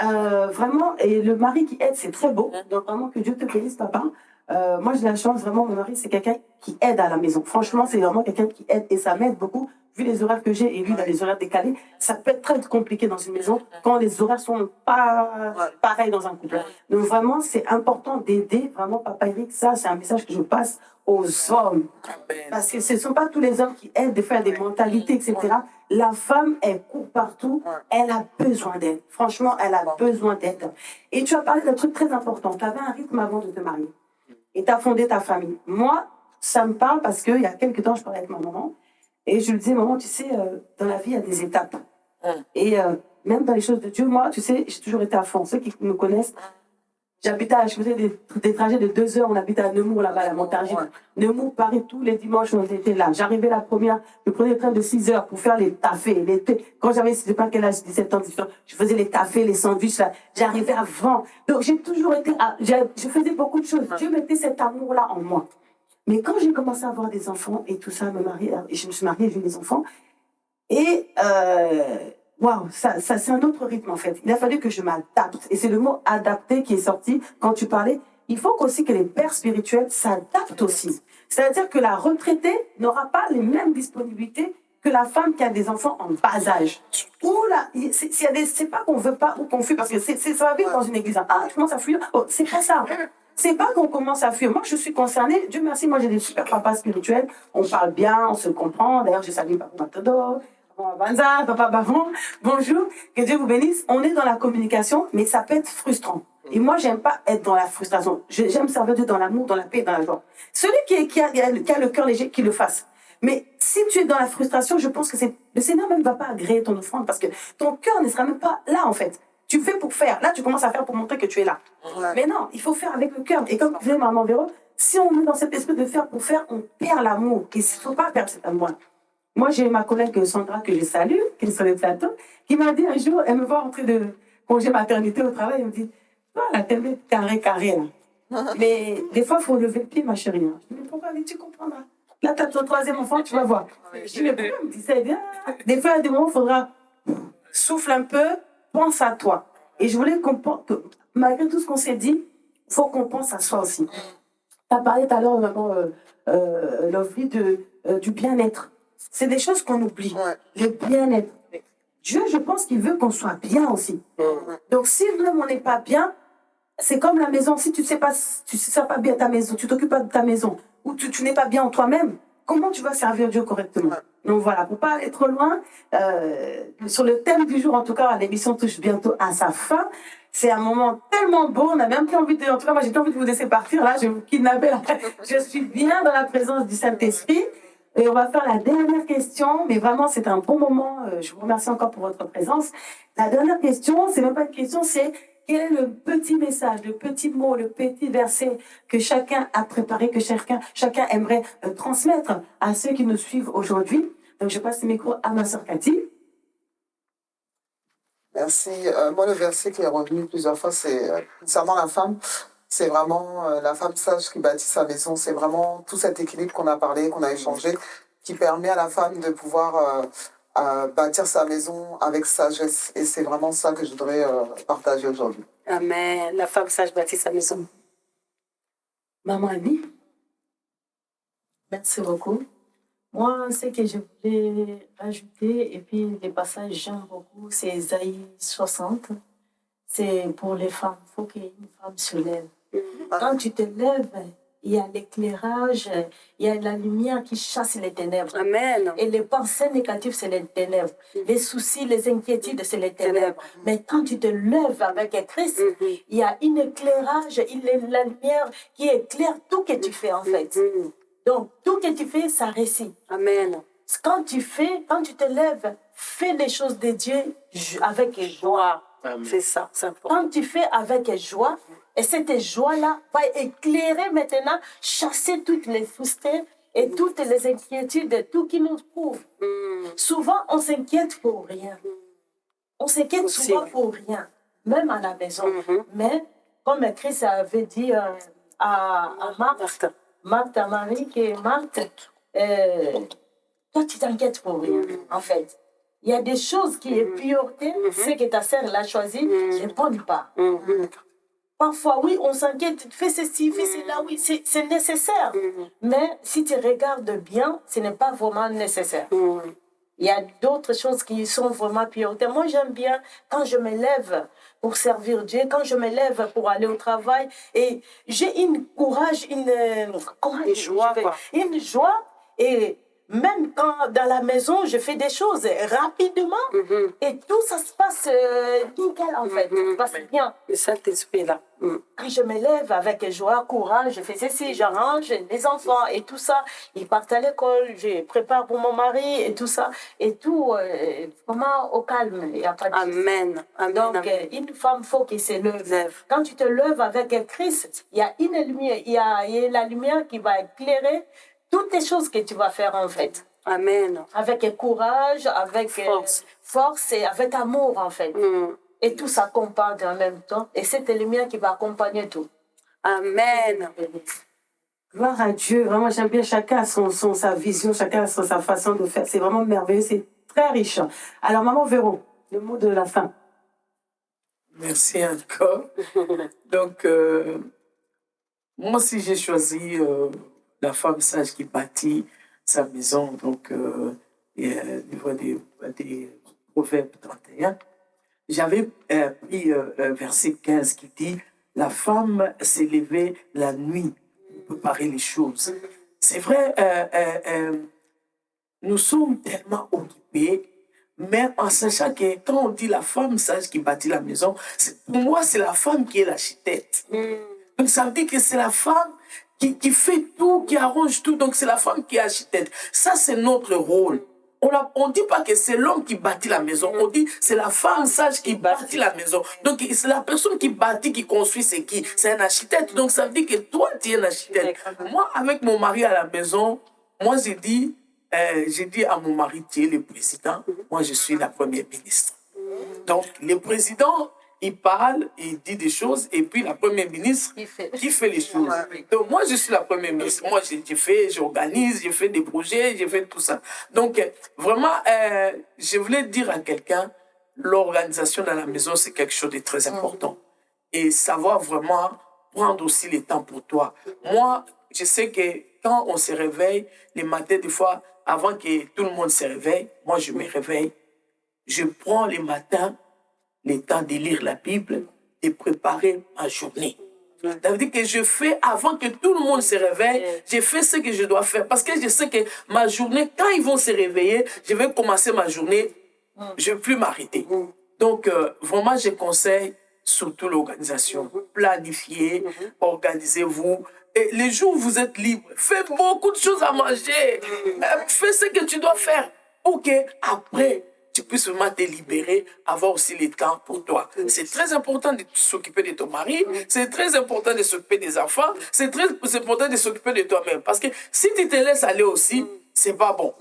Vraiment. Et le mari qui aide, c'est très beau. Donc, vraiment, que Dieu te bénisse, papa. Moi, j'ai la chance, vraiment, mon mari, c'est quelqu'un qui aide à la maison. Franchement, c'est vraiment quelqu'un qui aide et ça m'aide beaucoup vu les horaires que j'ai et lui, dans les horaires décalés, ça peut être très compliqué dans une maison quand les horaires sont pas pareils dans un couple. Donc vraiment, c'est important d'aider, vraiment, Papa Eric, ça, c'est un message que je passe aux hommes. Parce que ce ne sont pas tous les hommes qui aident, des fois, il y a des mentalités, etc. La femme, elle court partout, elle a besoin d'aide. Franchement, elle a besoin d'aide. Et tu as parlé d'un truc très important. Tu avais un rythme avant de te marier. Et tu as fondé ta famille. Moi, ça me parle parce qu'il y a quelques temps, je parlais avec ma maman. Et je lui disais, maman, tu sais, dans la vie, il y a des étapes. Et même dans les choses de Dieu, moi, tu sais, j'ai toujours été à fond. Ceux qui me connaissent, je faisais des trajets de 2 heures. On habitait à Nemours, là-bas, à la Montargis. Nemours, Paris, tous les dimanches, on était là. J'arrivais la première, je prenais le train de 6 heures pour faire les taffés. Quand j'avais, je ne sais pas quel âge, 17 ans, 18 ans, je faisais les taffés, les sandwichs, là. J'arrivais avant. Donc, j'ai toujours été, je faisais beaucoup de choses. Dieu mettait cet amour-là en moi. Mais quand j'ai commencé à avoir des enfants et tout ça, et je me suis mariée, j'ai eu des enfants, et waouh, ça c'est un autre rythme en fait. Il a fallu que je m'adapte. Et c'est le mot adapter qui est sorti quand tu parlais. Il faut aussi que les pères spirituels s'adaptent aussi. C'est-à-dire que la retraitée n'aura pas les mêmes disponibilités que la femme qui a des enfants en bas âge. Ou là, c'est pas qu'on veut pas ou qu'on fuit, parce que ça va vite dans une église. Ah, tu commences à fuir. Oh, c'est pas ça. C'est pas qu'on commence à fuir. Moi, je suis concernée. Dieu merci, moi, j'ai des super papas spirituels. On parle bien, on se comprend. D'ailleurs, je salue Papa Matador, Papa Banza, Papa Bavon. Bonjour, que Dieu vous bénisse. On est dans la communication, mais ça peut être frustrant. Et moi, j'aime pas être dans la frustration. J'aime servir Dieu dans l'amour, dans la paix, dans la joie. Celui qui a le cœur léger, qu'il le fasse. Mais si tu es dans la frustration, je pense que le Seigneur même ne va pas agréer ton offrande parce que ton cœur ne sera même pas là, en fait. Tu fais pour faire. Là, tu commences à faire pour montrer que tu es là. Mais non, il faut faire avec le cœur. Et comme disait Maman Véro, si on est dans cet esprit de faire pour faire, on perd l'amour. Et il ne faut pas perdre cet amour. Moi, j'ai ma collègue Sandra, que je salue, qui est sur le plateau, qui m'a dit un jour, elle me voit rentrer de congé maternité au travail, elle me dit, la télé carré, là. Mais des fois, il faut lever le pied, ma chérie. Je dis, mais pourquoi tu comprendras? Là, tu as ton 3e enfant, tu vas voir. Je dis, mais pourquoi elle me dit ça? Bien. Des fois, il y a des moments où il faudra souffle un peu, pense à toi. Et je voulais que malgré tout ce qu'on s'est dit, il faut qu'on pense à soi aussi. Tu as parlé tout à l'heure, maman Lovely, du bien-être. C'est des choses qu'on oublie. Le bien-être. Dieu, je pense qu'il veut qu'on soit bien aussi. Donc, si même on n'est pas bien, c'est comme la maison. Si tu ne sais pas bien ta maison, tu t'occupes pas de ta maison, ou tu n'es pas bien en toi-même, comment tu vas servir Dieu correctement? Donc voilà, pour pas aller trop loin, sur le thème du jour, en tout cas, l'émission touche bientôt à sa fin. C'est un moment tellement beau, on a même plus envie de... En tout cas, moi, j'ai plus envie de vous laisser partir. Là, je vais vous kidnapper. Je suis bien dans la présence du Saint-Esprit. Et on va faire la dernière question, mais vraiment, c'est un bon moment. Je vous remercie encore pour votre présence. La dernière question, c'est même pas une question, c'est quel est le petit message, le petit mot, le petit verset que chacun a préparé, que chacun aimerait transmettre à ceux qui nous suivent aujourd'hui. Donc, je passe le micro à ma sœur Cathy. Merci. Moi, le verset qui est revenu plusieurs fois, c'est concernant la femme. C'est vraiment la femme sage qui bâtit sa maison. C'est vraiment tout cet équilibre qu'on a parlé, qu'on a échangé, qui permet à la femme de pouvoir bâtir sa maison avec sagesse. Et c'est vraiment ça que je voudrais partager aujourd'hui. Amen. La femme sage bâtit sa maison. Maman Annie. Merci beaucoup. Moi, ce que je voulais ajouter, et puis les passages que j'aime beaucoup, c'est Isaïe 60. C'est pour les femmes. Il faut qu'une femme se lève. Quand tu te lèves, il y a l'éclairage, il y a la lumière qui chasse les ténèbres. Amen. Et les pensées négatives, c'est les ténèbres. Les soucis, les inquiétudes, c'est les ténèbres. Mais quand tu te lèves avec Christ, il y a un éclairage, la lumière qui éclaire tout ce que tu fais en fait. Donc, tout ce que tu fais, ça réussit. Amen. Quand tu te lèves, fais les choses de Dieu avec joie. Amen. C'est ça, c'est important. Quand tu fais avec joie, et cette joie-là va éclairer maintenant, chasser toutes les frustrés et toutes les inquiétudes, tout qui nous trouve. Souvent, on s'inquiète pour rien. On s'inquiète souvent pour rien, même à la maison. Mais, comme Christ avait dit à Marthe, ta Marie, qui est Marthe, toi, tu t'inquiètes pour rien, en fait. Il y a des choses qui est priorité, ce que ta sœur l'a choisi, ne répondent pas. Parfois, oui, on s'inquiète, fais ceci, fais cela, oui, c'est nécessaire. Mais si tu regardes bien, ce n'est pas vraiment nécessaire. Il y a d'autres choses qui sont vraiment prioritaires. Moi, j'aime bien quand je me lève pour servir Dieu, quand je me lève pour aller au travail, et j'ai une courage, Une joie, quoi. une joie, et même quand dans la maison, je fais des choses rapidement, et tout ça se passe nickel en fait, ça se passe bien. Le Saint-Esprit là. Quand je me lève avec joie, courage, je fais ceci, j'arrange les enfants et tout ça. Ils partent à l'école, je prépare pour mon mari et tout ça. Et tout, vraiment au calme, il n'y a pas de Amen. Amen. Donc, Amen. une femme, faut qu'il se lève. Lève. Quand tu te lèves avec Christ, il y a une lumière, il y a la lumière qui va éclairer toutes les choses que tu vas faire en fait. Amen. Avec courage, avec force et avec amour en fait. Et tout s'accompagne en même temps. Et cette lumière qui va accompagner tout. Amen. Gloire à Dieu. Vraiment, j'aime bien chacun a sa vision, chacun a sa façon de faire. C'est vraiment merveilleux, c'est très riche. Alors, maman Véro, le mot de la fin. Merci encore. Donc, moi aussi, j'ai choisi la femme sage qui bâtit sa maison. Donc, livre des Proverbes 31. J'avais pris verset 15 qui dit « La femme s'est levée la nuit pour préparer les choses. » C'est vrai, nous sommes tellement occupés, mais en sachant que quand on dit la femme sage qui bâtit la maison, pour moi, c'est la femme qui est l'architecte. Donc, ça veut dire que c'est la femme qui fait tout, qui arrange tout. Donc, c'est la femme qui est architecte. Ça, c'est notre rôle. On ne dit pas que c'est l'homme qui bâtit la maison. On dit c'est la femme sage qui bâtit la maison. Donc, c'est la personne qui bâtit, qui construit, c'est qui? C'est un architecte. Donc, ça veut dire que toi, tu es un architecte. Moi, avec mon mari à la maison, moi, j'ai dit à mon mari, tu es le président. Moi, je suis la première ministre. Donc, le président, il parle, il dit des choses, et puis la première ministre qui fait les choses. Donc, moi, je suis la première ministre. Moi, j'organise, je fais des projets, je fais tout ça. Donc, vraiment, je voulais dire à quelqu'un, l'organisation dans la maison, c'est quelque chose de très important. Et savoir vraiment prendre aussi le temps pour toi. Moi, je sais que quand on se réveille, les matins, des fois, avant que tout le monde se réveille, moi, je me réveille, je prends les matins le temps de lire la Bible, de préparer ma journée. Ça veut dire que je fais, avant que tout le monde se réveille, je fais ce que je dois faire. Parce que je sais que ma journée, quand ils vont se réveiller, je vais commencer ma journée, je ne vais plus m'arrêter. Donc, vraiment, je conseille surtout l'organisation. Planifiez, organisez-vous. Et les jours où vous êtes libre, faites beaucoup de choses à manger. Fais ce que tu dois faire pour qu'après, tu puisses vraiment te libérer, avoir aussi le temps pour toi. C'est très important de s'occuper de ton mari, c'est très important de s'occuper des enfants, c'est très important de s'occuper de toi-même. Parce que si tu te laisses aller aussi, c'est pas bon.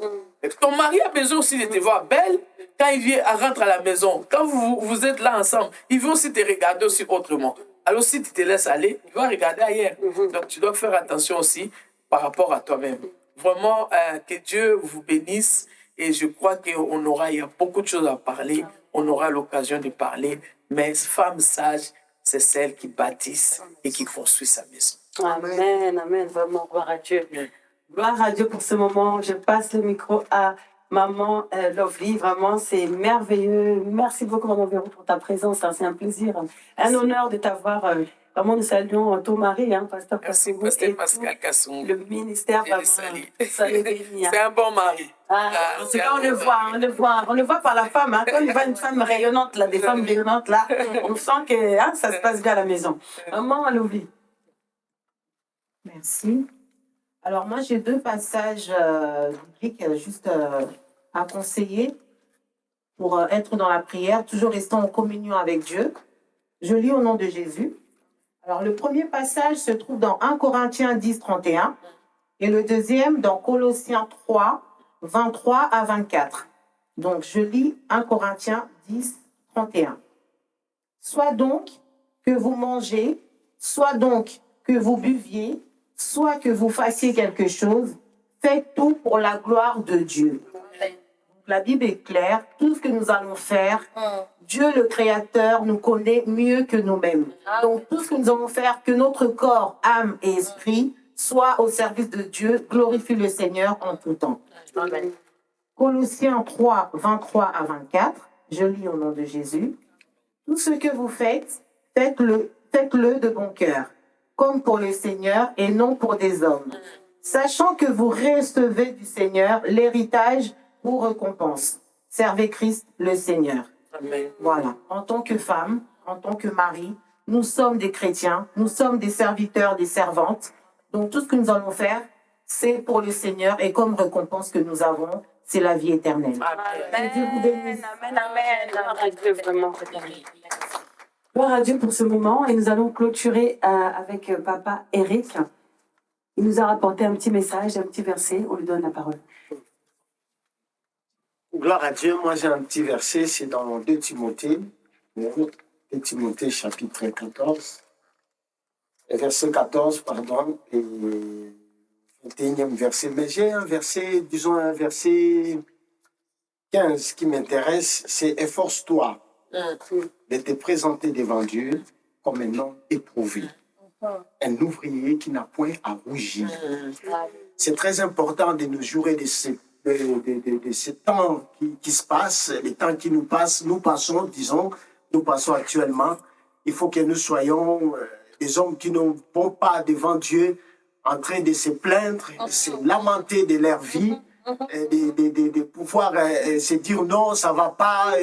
Ton mari a besoin aussi de te voir belle quand il rentre à la maison. Quand vous êtes là ensemble, il veut aussi te regarder aussi autrement. Alors si tu te laisses aller, il va regarder ailleurs. Donc tu dois faire attention aussi par rapport à toi-même. Vraiment, que Dieu vous bénisse. Et je crois il y a beaucoup de choses à parler. On aura l'occasion de parler. Mais femme sage, c'est celle qui bâtisse et qui construit sa maison. Amen, amen. Vraiment, gloire à Dieu. Gloire à Dieu pour ce moment. Je passe le micro à maman Lovely. Vraiment, c'est merveilleux. Merci beaucoup, maman Véro, pour ta présence. C'est un plaisir, un honneur de t'avoir. Vraiment, nous saluons ton mari, pasteur Merci, Kassongo, pasteur Pascal Kassongo. le ministère. C'est un bon mari. En tout cas, on le voit par la femme. Quand on voit une femme rayonnante, là, des femmes rayonnantes, là, on sent que ça se passe bien à la maison. Maman Lovely. Merci. Alors, moi, j'ai deux passages bibliques juste à conseiller pour être dans la prière, toujours restant en communion avec Dieu. Je lis au nom de Jésus. Alors, le premier passage se trouve dans 1 Corinthiens 10, 31 et le deuxième dans Colossiens 3, 23 à 24. Donc, je lis 1 Corinthiens 10, 31. Soit donc que vous mangez, soit donc que vous buviez, soit que vous fassiez quelque chose, faites tout pour la gloire de Dieu. La Bible est claire, tout ce que nous allons faire, Dieu le Créateur nous connaît mieux que nous-mêmes. Donc tout ce que nous allons faire, que notre corps, âme et esprit soit au service de Dieu, glorifie le Seigneur en tout temps. Amen. Colossiens 3, 23 à 24. Je lis au nom de Jésus. Tout ce que vous faites, faites-le de bon cœur, comme pour le Seigneur et non pour des hommes, sachant que vous recevez du Seigneur l'héritage pour récompense. Servez Christ le Seigneur. Amen. Voilà. En tant que femme, en tant que mari, nous sommes des chrétiens, nous sommes des serviteurs, des servantes. Donc tout ce que nous allons faire, c'est pour le Seigneur et comme récompense que nous avons, c'est la vie éternelle. Que Dieu vous bénisse. Gloire à Dieu pour ce moment et nous allons clôturer avec Papa Eric. Il nous a rapporté un petit message, un petit verset. On lui donne la parole. Gloire à Dieu, moi j'ai un petit verset, c'est dans 2 Timothée, 2 Timothée chapitre 14, verset 14, pardon, et 21e verset. Mais j'ai un verset, disons un verset 15 qui m'intéresse, c'est « Efforce-toi de te présenter devant Dieu comme un homme éprouvé, un ouvrier qui n'a point à rougir. » C'est très important de nous jurer de ce temps qui se passe, les temps qui nous passent, nous passons actuellement. Il faut que nous soyons des hommes qui ne vont pas devant Dieu en train de se plaindre, de se lamenter de leur vie, de pouvoir se dire non, ça va pas,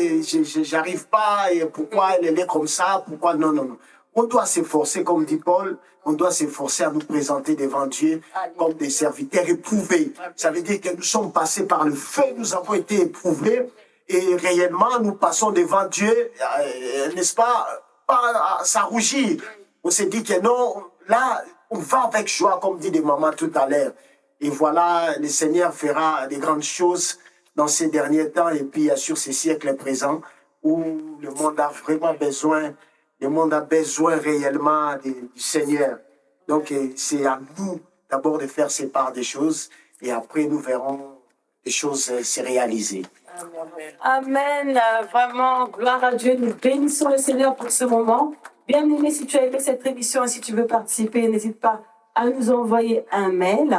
j'arrive pas, et pourquoi elle est comme ça, pourquoi non, non, non. On doit s'efforcer, comme dit Paul, on doit s'efforcer à nous présenter devant Dieu comme des serviteurs éprouvés. Ça veut dire que nous sommes passés par le feu, nous avons été éprouvés et réellement nous passons devant Dieu, n'est-ce pas à s'arrougir. On s'est dit que non, là, on va avec joie, comme dit des mamans tout à l'heure. Et voilà, le Seigneur fera des grandes choses dans ces derniers temps et puis sur ces siècles présents où le monde a vraiment besoin. Le monde a besoin réellement du Seigneur. Donc, c'est à nous d'abord de faire ces parts des choses et après nous verrons les choses se réaliser. Amen. Vraiment, gloire à Dieu. Nous bénissons le Seigneur pour ce moment. Bien-aimé, si tu as aimé cette émission et si tu veux participer, n'hésite pas à nous envoyer un mail.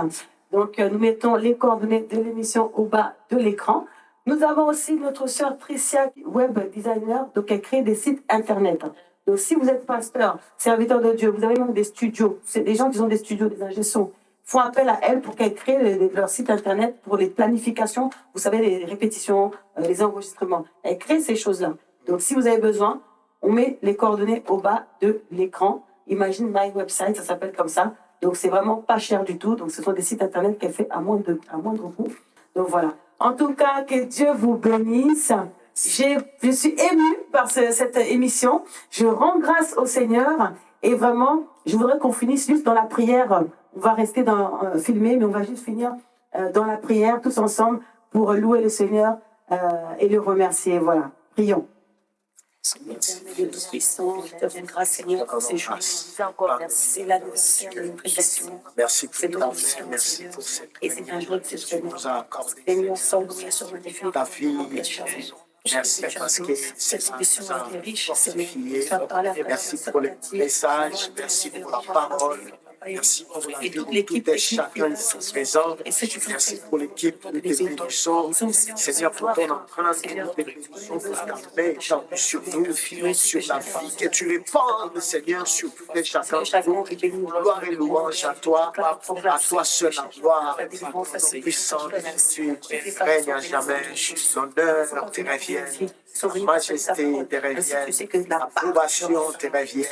Donc, nous mettons les coordonnées de l'émission au bas de l'écran. Nous avons aussi notre sœur Tricia, web designer, donc elle crée des sites internet. Donc, si vous êtes pasteur, serviteur de Dieu, vous avez même des studios, c'est des gens qui ont des studios, des ingé-sons, font appel à elle pour qu'elle crée leur site internet pour les planifications, vous savez, les répétitions, les enregistrements. Elle crée ces choses-là. Donc, si vous avez besoin, on met les coordonnées au bas de l'écran. Imagine My Website, ça s'appelle comme ça. Donc, c'est vraiment pas cher du tout. Donc, ce sont des sites internet qu'elle fait à moindre coût. Donc, voilà. En tout cas, que Dieu vous bénisse. Je suis émue par cette émission. Je rends grâce au Seigneur. Et vraiment, je voudrais qu'on finisse juste dans la prière. On va rester filmer, mais on va juste finir dans la prière tous ensemble pour louer le Seigneur et le remercier. Voilà. Prions. Dieu Tout-Puissant, je te rends grâce, Seigneur, pour ces jours. C'est l'annonciation de prédication. Merci pour C'est ta notre vie, merci pour cette et c'est un jour exceptionnel. nous a accordé. Seigneur, sans louer sur notre vie, Ta fille, merci parce que cette émission est riche, Seigneur. fortifié. Tu as parlé à Merci travers pour les cette messages, merci pour la parole. Merci pour la et vie toute de l'équipe tout et chacun ici présent. et ceux qui sont Merci présents. pour l'équipe, nous te bénissons. Seigneur, pour ton empreinte, nous te bénissons pour ta main étendue sur nous, sur la vie, que tu répandes, Seigneur, sur tout et chacun de nous. Gloire et louange à toi seul la gloire, puissant, tu règnes à jamais, l'honneur te revient. Majesté te revient, approbation te revient,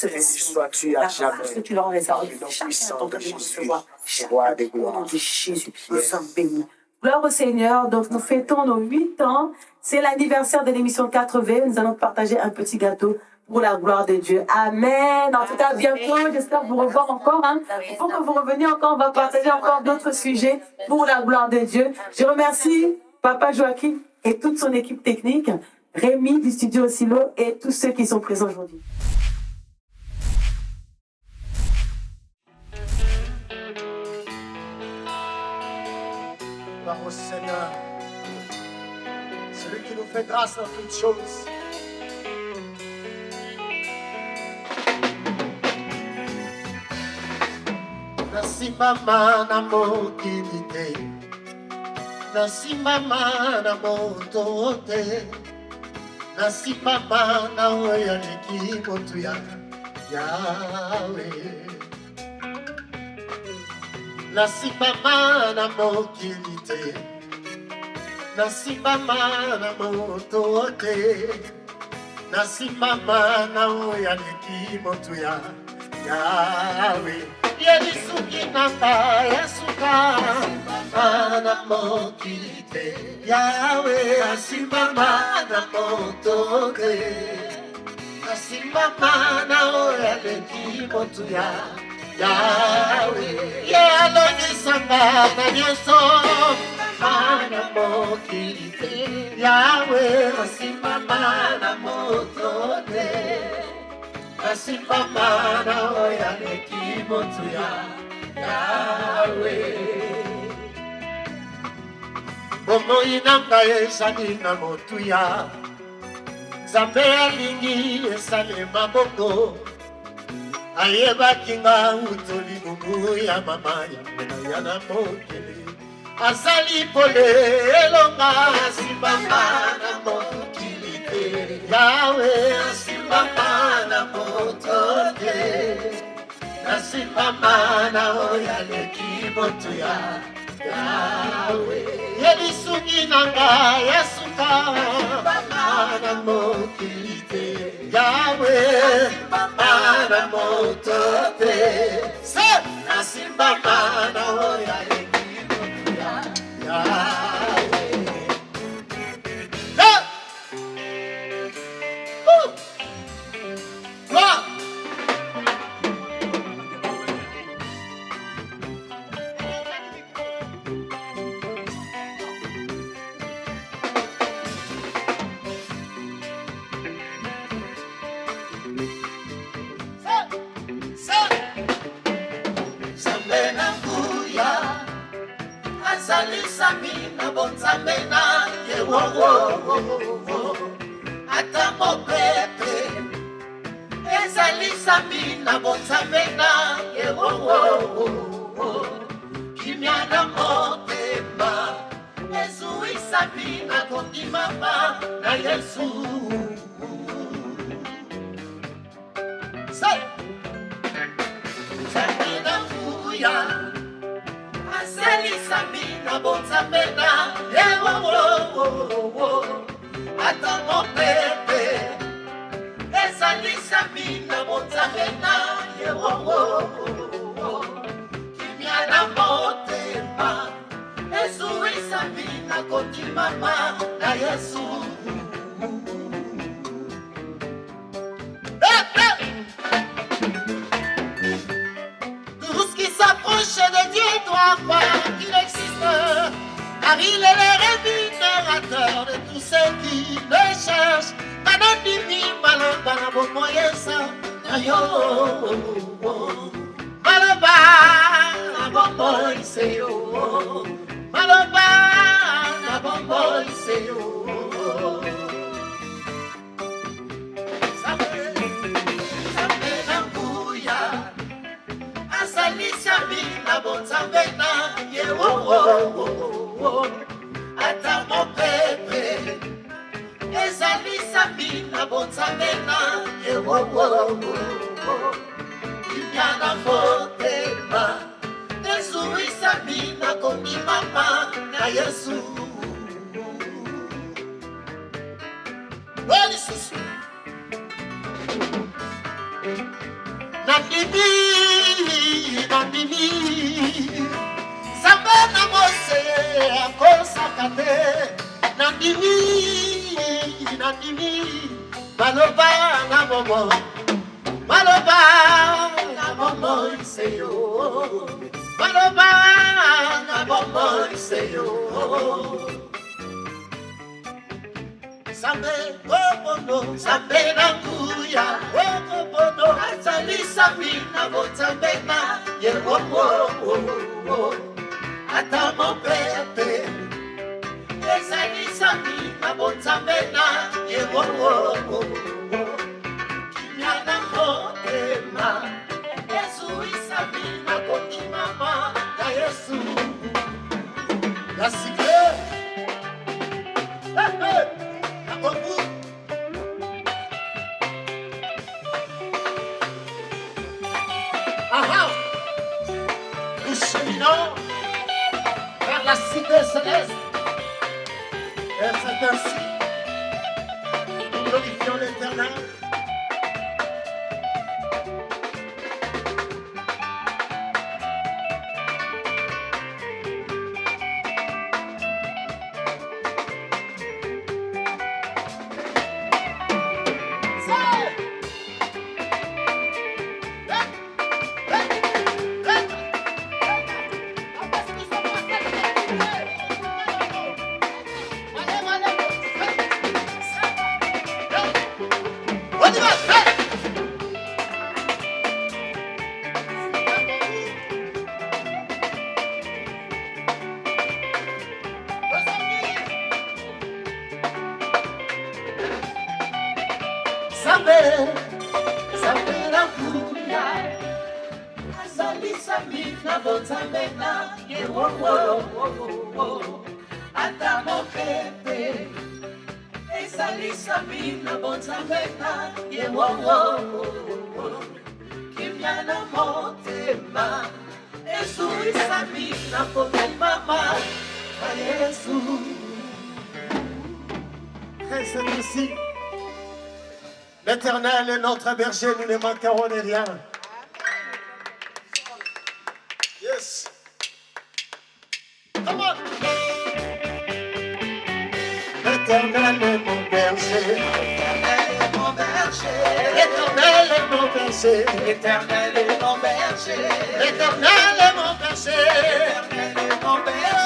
béni sois-tu à jamais. Tu leur réserves Nom chacun puissant ton de de Jésus, recevoir. roi des Au nom gloires. de Jésus, nous sommes bénis. Gloire au Seigneur. Donc, nous fêtons nos 8 ans. C'est l'anniversaire de l'émission 4V. Nous allons partager un petit gâteau pour la gloire de Dieu. Amen. En tout cas, bientôt, j'espère vous revoir encore. Il faut que vous reveniez encore. On va partager encore d'autres sujets pour la gloire de Dieu. Je remercie Papa Joachim et toute son équipe technique, Rémi du studio Silo et tous ceux qui sont présents aujourd'hui. Gloire au Seigneur, celui qui nous fait grâce en toutes choses. Merci maman na mokilite, nasimama na moto te, nasimama na oya likimoto ya Yawe, nasimama na mokili te, nasimama na moto te, nasimama na oya likimoto ya Yawe. Yelisuki nanga yasuka na mokili te, Yawe asimama na moto te, asimama na oya likimoto ya Yawe. Yalonisanga na nyeso na mokili te, Yawe asimama na moto te, asimama na oya likimoto ya Yawe. Bomoi nanga ezali na motuya, Nzambe alingi esalema bongo, ayebaki nga utoli ngumu ya mama ya na mokili, azali pole elonga asimama na mokili te, Yawe asimama na moto te, asimama na oya likimoto ya Yawe. Yelisuki nanga yasuka na mokili te, Yawe na moto te, nasimama na oya likimoto ya Yawe. Samina bonzamena ye wo ata mopepe ezali samina bonzamena ye wo kimya na motema ezui samina kondimama na Yesu. Say samina kuya asali samina bonzamena wo ata mopepe ezali samina bonzamena wo kimya na motema ezui samina kondimama na Yesu. Tout ce qui s'approche de Dieu doit croire qu'il existe, car il est le rémunérateur de tous ceux qui le cherchent. Manandimi maloba na bomoyesa na yo, maloba na bomoyese yo, maloba na bomoyese yo. Samina bonzamena ye wo ata mopepe ezali samina bonzamena ye wo kinyana motema ezui samina kondimama na Yesu. Wali susu Nandimi Sambena Mose akosakate Nandimi Maloba na momo iseyo, Maloba na momo iseyo. Sambe obono, sambe na kuya, obono azali sambi na botambe na ye ata mo pepe, ezali sambi na botambe na ye kinyana motema, Yesu isabi na koki mama na Yesu, la sikre. Ah, nous cheminons vers la cité céleste. Et c'est ainsi nous glorifions l'Éternel. On y va, Sabe la kuya, azali sami na botsamena, ye wo wo wo, ata mopepe. Ezali sami na botsamena, ye wo wo, kimya na motema, ezui sami na mama, Yesu. C'est ici. L'Éternel est notre berger, nous ne manquerons de rien. Yes. Come on. L'Éternel est mon berger. L'Éternel est mon berger. L'Éternel est mon berger. L'Éternel est mon berger. L'Éternel est mon berger. L'Éternel est mon berger.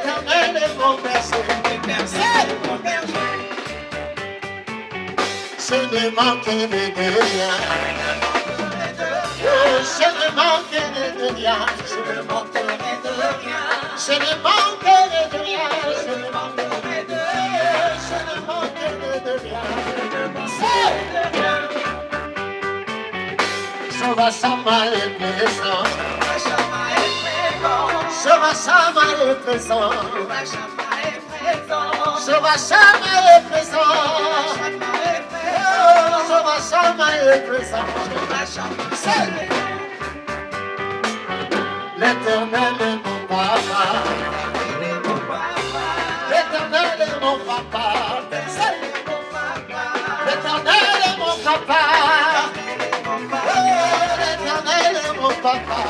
L'Éternel est mon berger. L'Éternel est mon berger. Je ne manquerai de rien. Je ne manquerai de rien. Je ne manquerai de rien. Je ne manquerai de rien. Je ne manquerai de rien. Je ne manquerai de rien. Jehovah Shammah est présent. Jehovah Shammah est présent. Jehovah Shammah est présent. Jehovah Shammah est présent. L'Éternel est mon papa. L'Éternel est mon papa. L'Éternel est mon papa. L'Éternel est mon papa.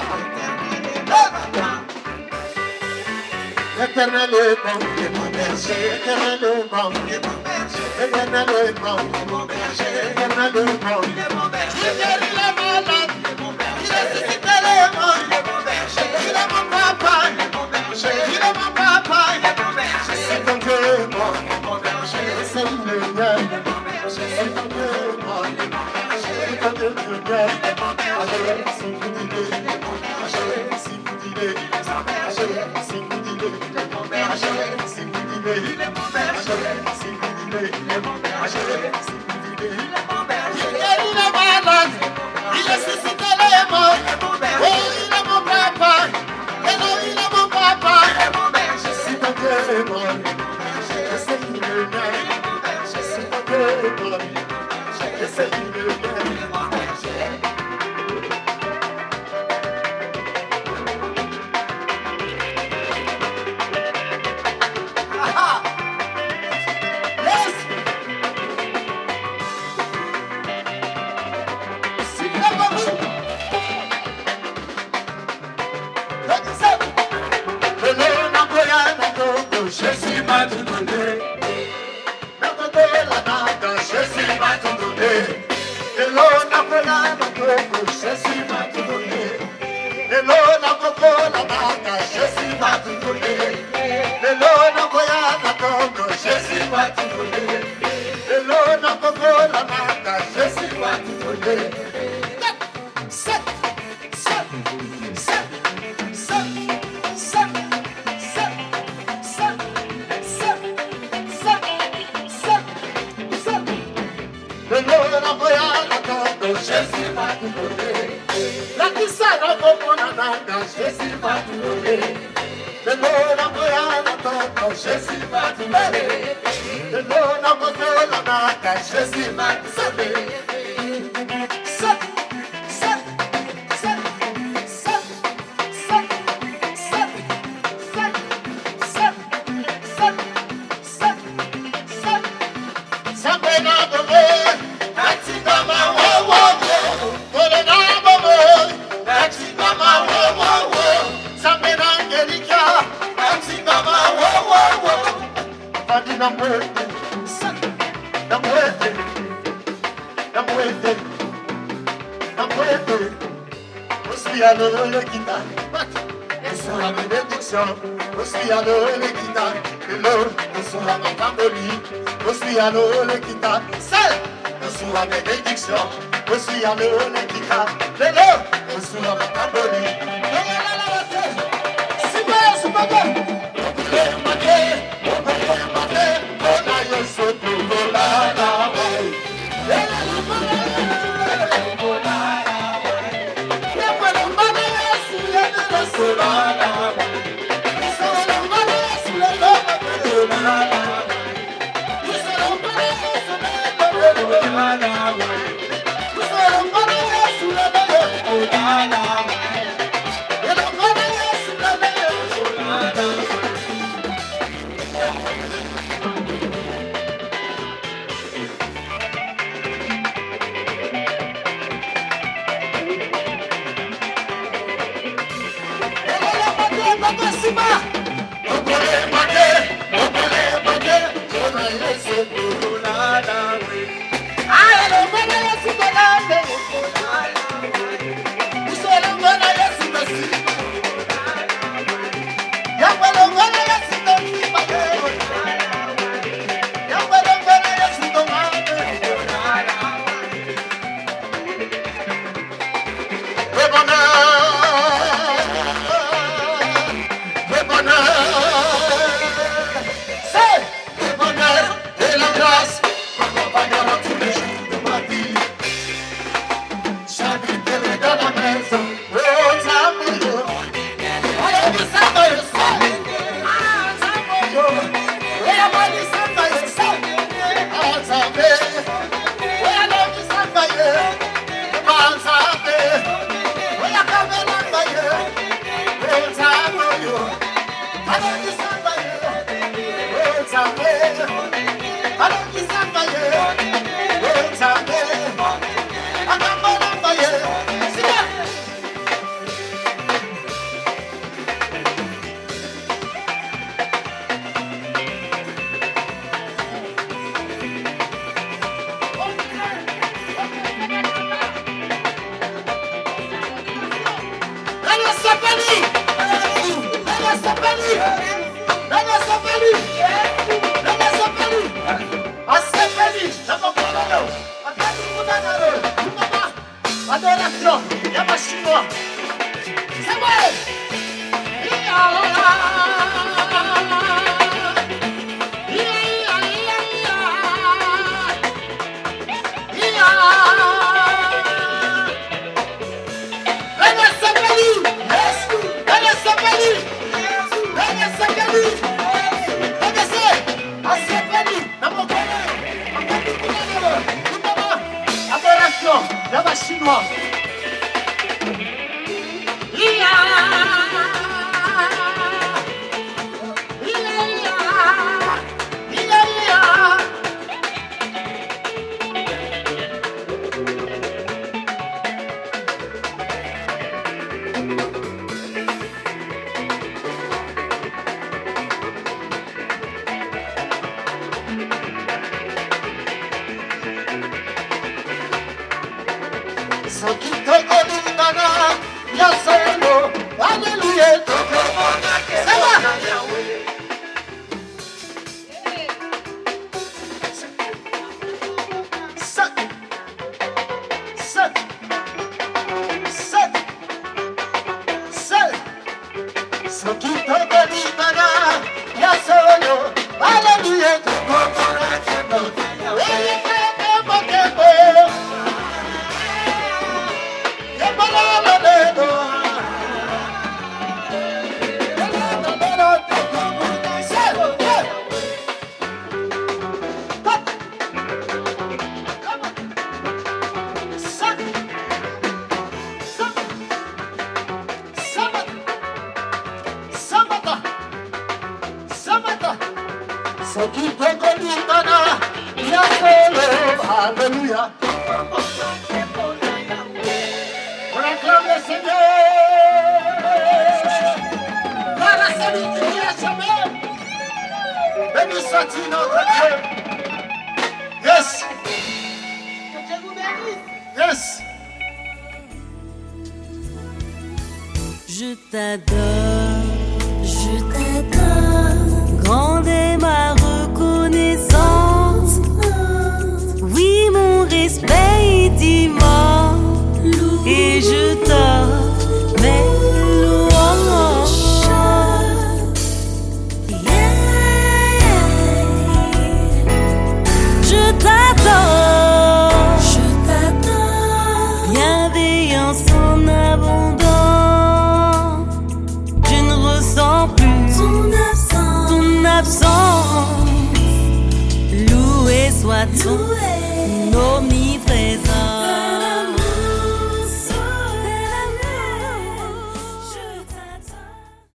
L'Éternel est bon, il est mon berger. L'Éternel est bon, il est mon berger. L'Éternel est bon, il est mon berger. L'Éternel est bon, il est mon berger. Il guérit les malades, il est mon berger. Il ressuscite les morts, il est mon berger. Il est mon papa, il est mon berger. Il est mon papa, il est mon berger. C'est ton Dieu est bon, il est mon berger. C'est le mien, il est mon berger. C'est ton Dieu est bon, il est mon berger. C'est ton Dieu est bon, il est mon berger. Si vous dites, il est mon berger. Si vous dites, il est mon berger. Si vous dites, il est mon berger. Si vous dites, il est mon berger. Si vous dites, il est mon berger. Si vous dites, il est mon berger. Il guérit les malades. Il ressuscite les morts. Oh, il est mon papa. Et non, il est mon papa. Si ton Dieu est bon, c'est il est bien. Si ton Dieu est bon, c'est il est bien. Jésus m'a tout donné. Jésus m'a tout donné. Jésus m'a tout donné. Jésus m'a tout donné. Jésus m'a tout donné. Jésus m'a tout donné. Jésus m'a tout donné. La kisana komonana, Jésus m'a tout donné. Le lona moyana toto, Jésus m'a tout donné. Le lona moyana, Jésus m'a tout donné. le guitare, et sur la bénédiction, je suis à le guitare, et l'autre, sur la tambourine, je suis à le guitare, c'est sur la bénédiction, je suis à le guitare, et l'autre, sur la tambourine. Adoração, Yamashima. Samuel! Adoração, Yamashima. Alléluia. On acclame le Seigneur. Par la salut du Dieu, béni soit soit-il notre Dieu. Yes. Que Dieu vous bénisse. Yes. Je t'adore, grande est ma reconnaissance. Oui, mon respect est immense, et je t'offre mes louanges. Je t'adore, bienveillance en abondance. Je ne ressens plus ton absence. Loué soit ton